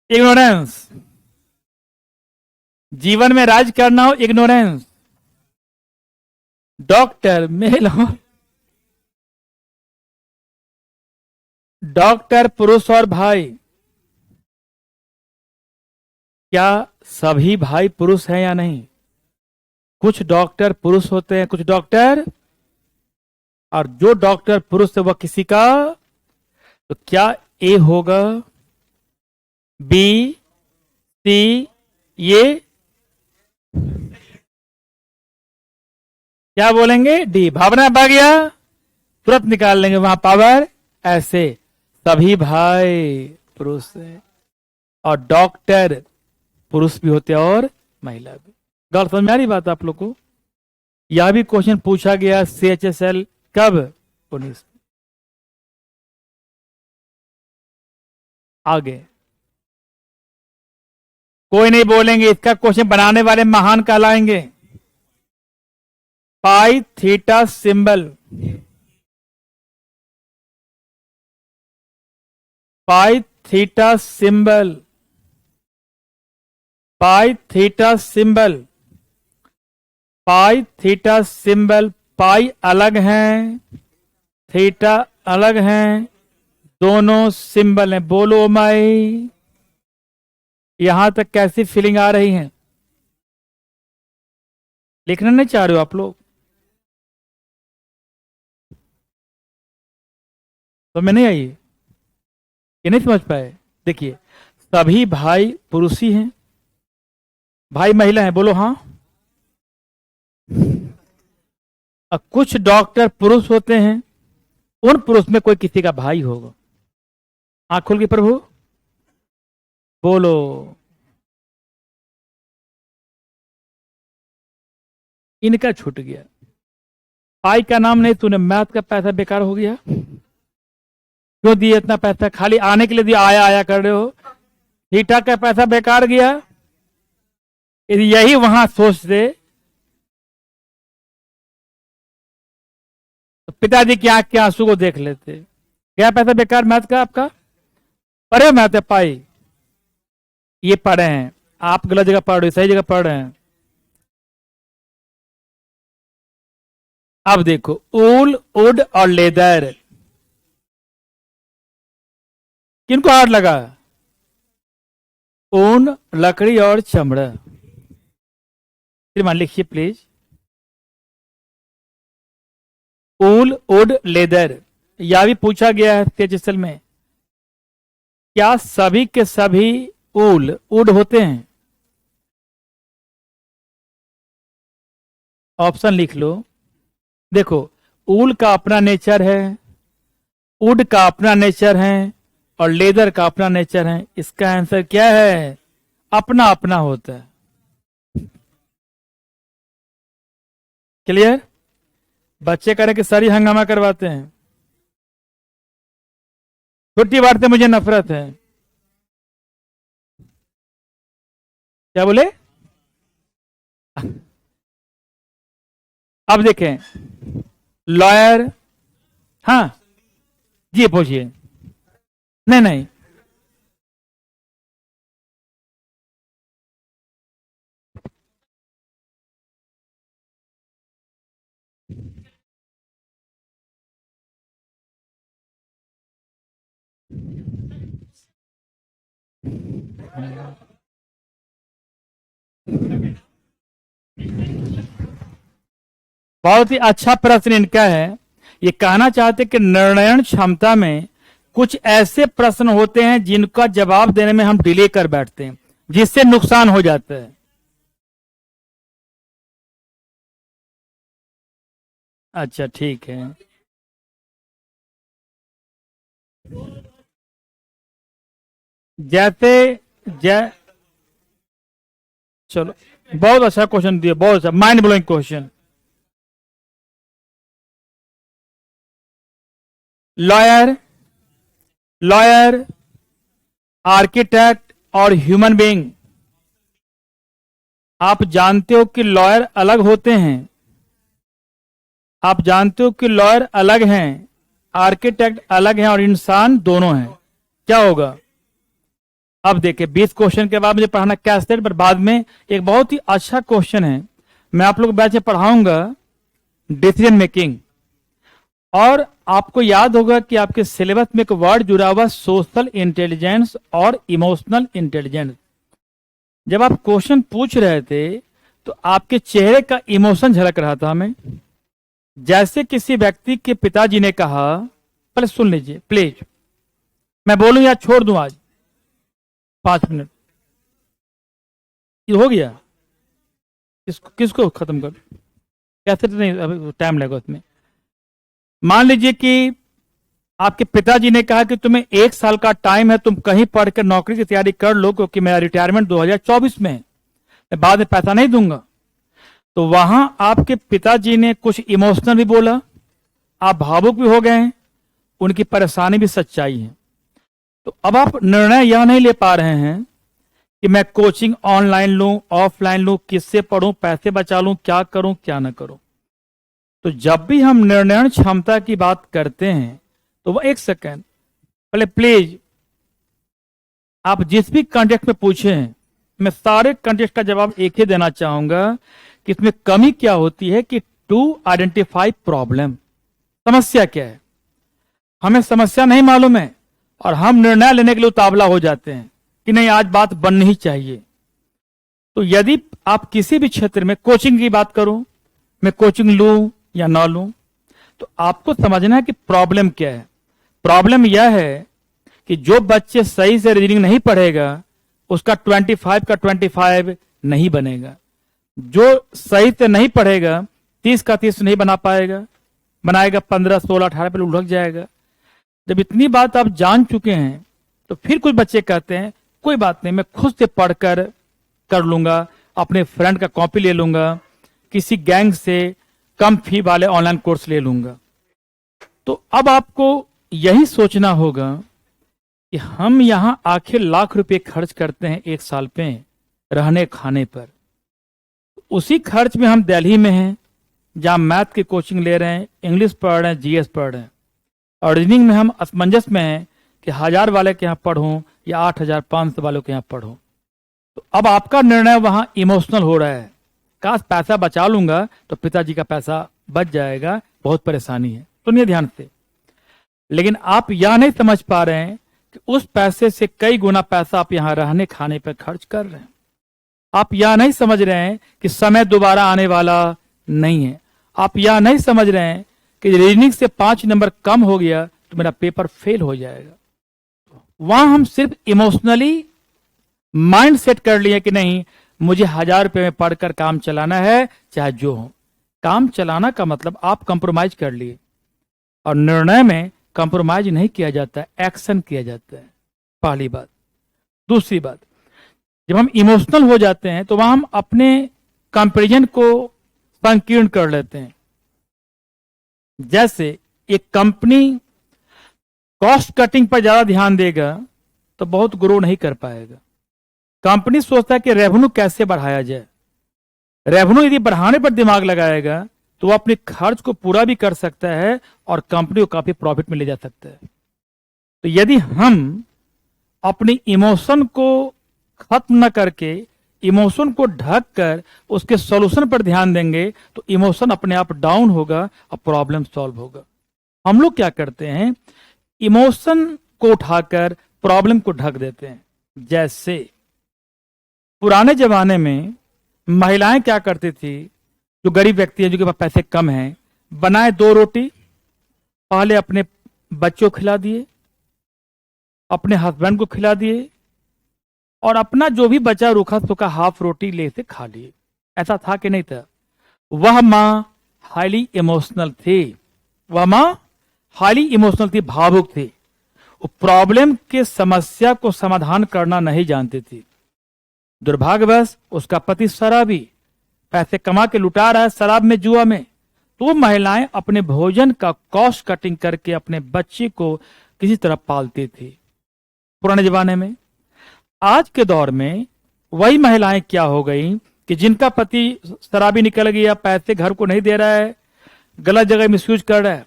[SPEAKER 1] इग्नोरेंस। जीवन में राज करना हो, इग्नोरेंस। डॉक्टर मेल हो, डॉक्टर पुरुष और भाई, क्या सभी भाई पुरुष हैं या नहीं? कुछ डॉक्टर पुरुष होते हैं, कुछ डॉक्टर, और जो डॉक्टर पुरुष है वह किसी का, तो क्या ए होगा, बी, सी, ये, क्या बोलेंगे? डी। भावना भाग गया, तुरंत निकाल लेंगे वहां पावर। ऐसे सभी भाई पुरुष है, और डॉक्टर पुरुष भी होते हैं और महिला भी। गौर समझ में आ रही बात आप लोग को? यह भी क्वेश्चन पूछा गया CHSL कब? 19। आगे कोई नहीं बोलेंगे, इसका क्वेश्चन बनाने वाले महान कहलाएंगे। पाई थीटा सिंबल, पाई थीटा सिंबल, पाई थीटा सिंबल, पाई थीटा सिंबल, पाई अलग है, थीटा अलग हैं, दोनों सिंबल हैं। बोलो माई, यहां तक कैसी फीलिंग आ रही है? लिखना नहीं चाह रहे हो आप लोग? तो मैं नहीं आई, ये नहीं समझ पाए? देखिए, सभी भाई पुरुष ही हैं, भाई महिला हैं, बोलो हाँ। अब कुछ डॉक्टर पुरुष होते हैं, उन पुरुष में कोई किसी का भाई होगा। आंख खोल के प्रभु बोलो। इनका छूट गया। पाई का नाम नहीं तूने, मैथ का पैसा बेकार हो गया। क्यों दिए इतना पैसा? खाली आने के लिए दिया, आया आया कर रहे हो। हीटा का पैसा बेकार गया। यदि यही वहां सोचते तो पिताजी की आंख के आंसू को देख लेते। क्या पैसा बेकार मैथ का आपका? पढ़े मैथ पाई, ये पढ़े हैं आप, गलत जगह पढ़ रहे, सही जगह पढ़ रहे हैं। अब देखो, ऊल, वुड और लेदर, किनको हार्ड लगा? ऊन, लकड़ी और चमड़ा। श्रीमान लिखिए प्लीज। ऊल, वुड, लेदर, यह भी पूछा गया है तेजसल में। क्या सभी के सभी ऊल, वुड होते हैं? ऑप्शन लिख लो। देखो, ऊल का अपना नेचर है, वुड का अपना नेचर है और लेदर का अपना नेचर है। इसका आंसर क्या है? अपना अपना होता है। क्लियर? बच्चे करें कि सारी हंगामा करवाते हैं। छुट्टी बांटते मुझे नफरत है। क्या बोले? अब देखें, लॉयर, हाँ जी पूछिए। नहीं नहीं, बहुत ही अच्छा प्रश्न इनका है। ये कहना चाहते कि निर्णय क्षमता में कुछ ऐसे प्रश्न होते हैं जिनका जवाब देने में हम डिले कर बैठते हैं, जिससे नुकसान हो जाता है। अच्छा ठीक है। जैसे जै चलो, बहुत अच्छा क्वेश्चन दिया, बहुत अच्छा, mind blowing question. Lawyer, lawyer, architect और ह्यूमन बीइंग। आप जानते हो कि लॉयर अलग होते हैं, आप जानते हो कि लॉयर अलग हैं, आर्किटेक्ट अलग हैं और इंसान दोनों हैं। क्या होगा? अब देखिए, 20 क्वेश्चन के बाद मुझे पढ़ाना कैसेट, पर बाद में एक बहुत ही अच्छा क्वेश्चन है, मैं आप लोग को बैच में पढ़ाऊंगा, डिसीजन मेकिंग। और आपको याद होगा कि आपके सिलेबस में एक वर्ड जुड़ा हुआ, सोशल इंटेलिजेंस और इमोशनल इंटेलिजेंस। जब आप क्वेश्चन पूछ रहे थे तो आपके चेहरे का इमोशन झलक रहा था हमें। जैसे किसी व्यक्ति के पिताजी ने कहा, पहले सुन लीजिए प्लीज, मैं बोलूं या छोड़ दूं आज? 5 मिनट ये हो गया। किसको खत्म कर? कैसे नहीं, अभी टाइम लगेगा उसमें। मान लीजिए कि आपके पिताजी ने कहा कि तुम्हें 1 साल का टाइम है, तुम कहीं पढ़कर नौकरी की तैयारी कर लो, क्योंकि मेरा रिटायरमेंट 2024 में है, मैं बाद में पैसा नहीं दूंगा। तो वहां आपके पिताजी ने कुछ इमोशनल भी बोला, आप भावुक भी हो गए हैं, उनकी परेशानी भी सच्चाई है। तो अब आप निर्णय यह नहीं ले पा रहे हैं कि मैं कोचिंग ऑनलाइन लूं, ऑफलाइन लूं, किससे पढ़ूं, पैसे बचा लूं, क्या करूं क्या ना करूं। तो जब भी हम निर्णय क्षमता की बात करते हैं तो वह, एक सेकेंड पहले प्लीज, आप जिस भी कंटेक्स्ट में पूछे हैं, मैं सारे कंटेक्स्ट का जवाब एक ही देना चाहूंगा कि इसमें कमी क्या होती है कि टू आइडेंटिफाई प्रॉब्लम, समस्या क्या है। हमें समस्या नहीं मालूम है और हम निर्णय लेने के लिए उतावला हो जाते हैं कि नहीं आज बात बननी ही चाहिए। तो यदि आप किसी भी क्षेत्र में, कोचिंग की बात करूं, मैं कोचिंग लूं या ना लूं, तो आपको समझना है कि प्रॉब्लम क्या है। प्रॉब्लम यह है कि जो बच्चे सही से रीजनिंग नहीं पढ़ेगा उसका 25 का 25 नहीं बनेगा। जो सही से नहीं पढ़ेगा 30 का 30 नहीं बना पाएगा, बनाएगा 15, 16, 18 पे उलझ जाएगा। जब इतनी बात आप जान चुके हैं तो फिर कुछ बच्चे कहते हैं कोई बात नहीं, मैं खुद से पढ़कर कर लूंगा, अपने फ्रेंड का कॉपी ले लूंगा, किसी गैंग से कम फी वाले ऑनलाइन कोर्स ले लूंगा। तो अब आपको यही सोचना होगा कि हम यहां आखिर लाख रुपए खर्च करते हैं एक साल पे रहने खाने पर। उसी खर्च में हम दिल्ली में हैं जहां मैथ की कोचिंग ले रहे हैं, इंग्लिश पढ़ रहे हैं, जीएस पढ़ रहे हैं, और रीजनिंग में हम असमंजस में हैं कि 1000 वाले के यहां पढ़ूं या 8500 वालों के यहां पढ़ूं। तो अब आपका निर्णय वहां इमोशनल हो रहा है, काश पैसा बचा लूंगा तो पिताजी का पैसा बच जाएगा, बहुत परेशानी है। सुनिए ध्यान से, लेकिन आप यह नहीं समझ पा रहे हैं कि उस पैसे से कई गुना पैसा आप यहां रहने खाने पर खर्च कर रहे हैं। आप यह नहीं समझ रहे हैं कि समय दोबारा आने वाला नहीं है। आप यह नहीं समझ रहे हैं कि रीजनिंग से 5 नंबर कम हो गया तो मेरा पेपर फेल हो जाएगा। वहां हम सिर्फ इमोशनली माइंड सेट कर लिए कि नहीं, मुझे 1000 रुपए में पढ़कर काम चलाना है, चाहे जो हो। काम चलाना का मतलब आप कंप्रोमाइज कर लिए, और निर्णय में कंप्रोमाइज नहीं किया जाता, एक्शन किया जाता है, पहली बात। दूसरी बात, जब हम इमोशनल हो जाते हैं तो वहां हम अपने कंपैरिजन को संकीर्ण कर लेते हैं। जैसे एक कंपनी कॉस्ट कटिंग पर ज्यादा ध्यान देगा तो बहुत ग्रो नहीं कर पाएगा। कंपनी सोचता है कि रेवेन्यू कैसे बढ़ाया जाए। रेवेन्यू यदि बढ़ाने पर दिमाग लगाएगा तो वो अपने खर्च को पूरा भी कर सकता है और कंपनी को काफी प्रॉफिट में ले जा सकता है। तो यदि हम अपनी इमोशन को खत्म न करके, इमोशन को ढक कर उसके सॉल्यूशन पर ध्यान देंगे तो इमोशन अपने आप डाउन होगा और प्रॉब्लम सॉल्व होगा। हम लोग क्या करते हैं, इमोशन को उठाकर प्रॉब्लम को ढक देते हैं। जैसे पुराने जमाने में महिलाएं क्या करती थी, जो गरीब व्यक्ति है, जो के पास पैसे कम हैं, बनाए 2 रोटी, पहले अपने बच्चों को खिला दिए, अपने हस्बैंड को खिला दिए, और अपना जो भी बचा रूखा सूखा हाफ रोटी ले से खा लिए। ऐसा था कि नहीं था? वह मां हाईली इमोशनल थी, वह मां हाईली इमोशनल थी, भावुक थी। वो प्रॉब्लम के समस्या को समाधान करना नहीं जानती थी। दुर्भाग्यवश उसका पति शराबी, पैसे कमा के लुटा रहा है शराब में, जुआ में। तो महिलाएं अपने भोजन का कॉस्ट कटिंग करके अपने बच्चे को किसी तरह पालती थी पुराने जमाने में। आज के दौर में वही महिलाएं क्या हो गई कि जिनका पति शराबी निकल गया, पैसे घर को नहीं दे रहा है, गलत जगह मिसयूज कर रहा है,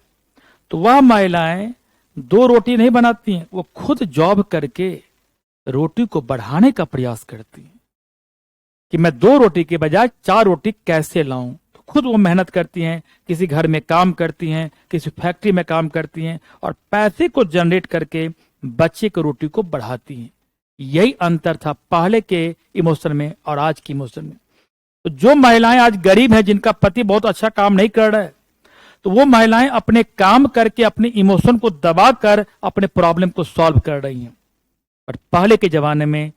[SPEAKER 1] तो वह महिलाएं 2 रोटी नहीं बनाती हैं, वो खुद जॉब करके रोटी को बढ़ाने का प्रयास करती हैं कि मैं 2 रोटी के बजाय 4 रोटी कैसे लाऊं। तो खुद वो मेहनत करती हैं, किसी घर में काम करती हैं, किसी फैक्ट्री में काम करती हैं, और पैसे को जनरेट करके बच्चे की रोटी को बढ़ाती हैं। यही अंतर था पहले के इमोशन में और आज की इमोशन में। तो जो महिलाएं आज गरीब हैं, जिनका पति बहुत अच्छा काम नहीं कर रहा है, तो वो महिलाएं अपने काम करके अपने इमोशन को दबाकर अपने प्रॉब्लम को सॉल्व कर रही हैं। और पहले के जमाने में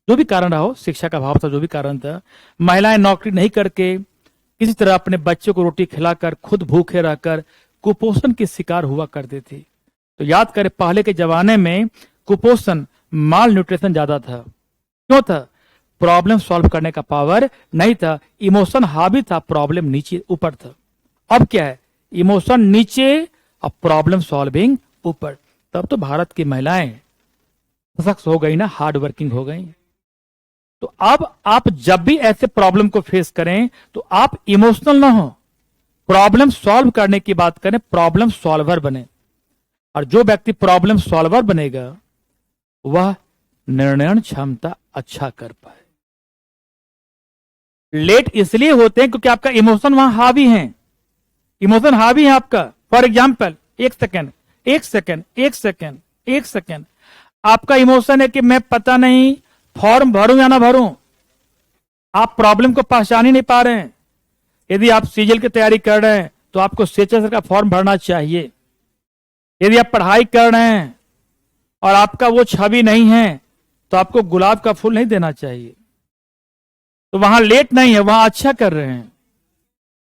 [SPEAKER 1] जो भी कारण रहा हो, शिक्षा का अभाव था, जो भी कारण था, महिलाएं नौकरी नहीं करके किसी तरह अपने बच्चे को रोटी खिलाकर खुद भूखे रहकर कुपोषण के शिकार हुआ करती थी। तो याद करें, पहले के जमाने में कुपोषण, माल न्यूट्रिशन ज्यादा था। क्यों था? प्रॉब्लम सॉल्व करने का पावर नहीं था, इमोशन हावी था, प्रॉब्लम नीचे ऊपर था। अब क्या है, इमोशन नीचे और प्रॉब्लम सॉल्विंग ऊपर। तब तो भारत की महिलाएं सशक्त हो गई ना, हार्ड वर्किंग हो गई। तो अब आप जब भी ऐसे प्रॉब्लम को फेस करें तो आप इमोशनल ना हो, प्रॉब्लम सॉल्व करने की बात करें, प्रॉब्लम सॉल्वर बने। और जो व्यक्ति प्रॉब्लम सॉल्वर बनेगा वह निर्णय क्षमता अच्छा कर पाए। लेट इसलिए होते हैं क्योंकि आपका इमोशन वहां हावी है, इमोशन हावी है आपका। फॉर एग्जाम्पल, 1 सेकेंड, एक सेकंड एक सेकंड एक सेकंड, आपका इमोशन है कि मैं पता नहीं फॉर्म भरूं या ना भरूं। आप प्रॉब्लम को पहचान ही नहीं पा रहे हैं। यदि आप सीजीएल की तैयारी कर रहे हैं तो आपको सीएचएसएल का फॉर्म भरना चाहिए। यदि आप पढ़ाई कर रहे हैं और आपका वो छवि नहीं है तो आपको गुलाब का फूल नहीं देना चाहिए। तो वहां लेट नहीं है, वहां अच्छा कर रहे हैं।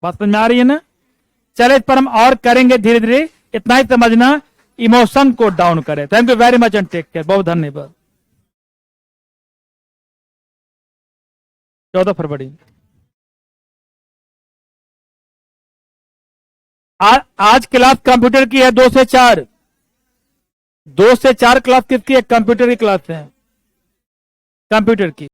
[SPEAKER 1] बात समझ में आ रही है ना? चले इस पर हम और करेंगे धीरे धीरे। इतना ही समझना, इमोशन को डाउन करें। Thank you very much and take care. बहुत धन्यवाद। 14 फरवरी। आज क्लास कंप्यूटर की है 2 से 4। 2 से 4 क्लास किसकी है? कंप्यूटर की क्लास है, कंप्यूटर की।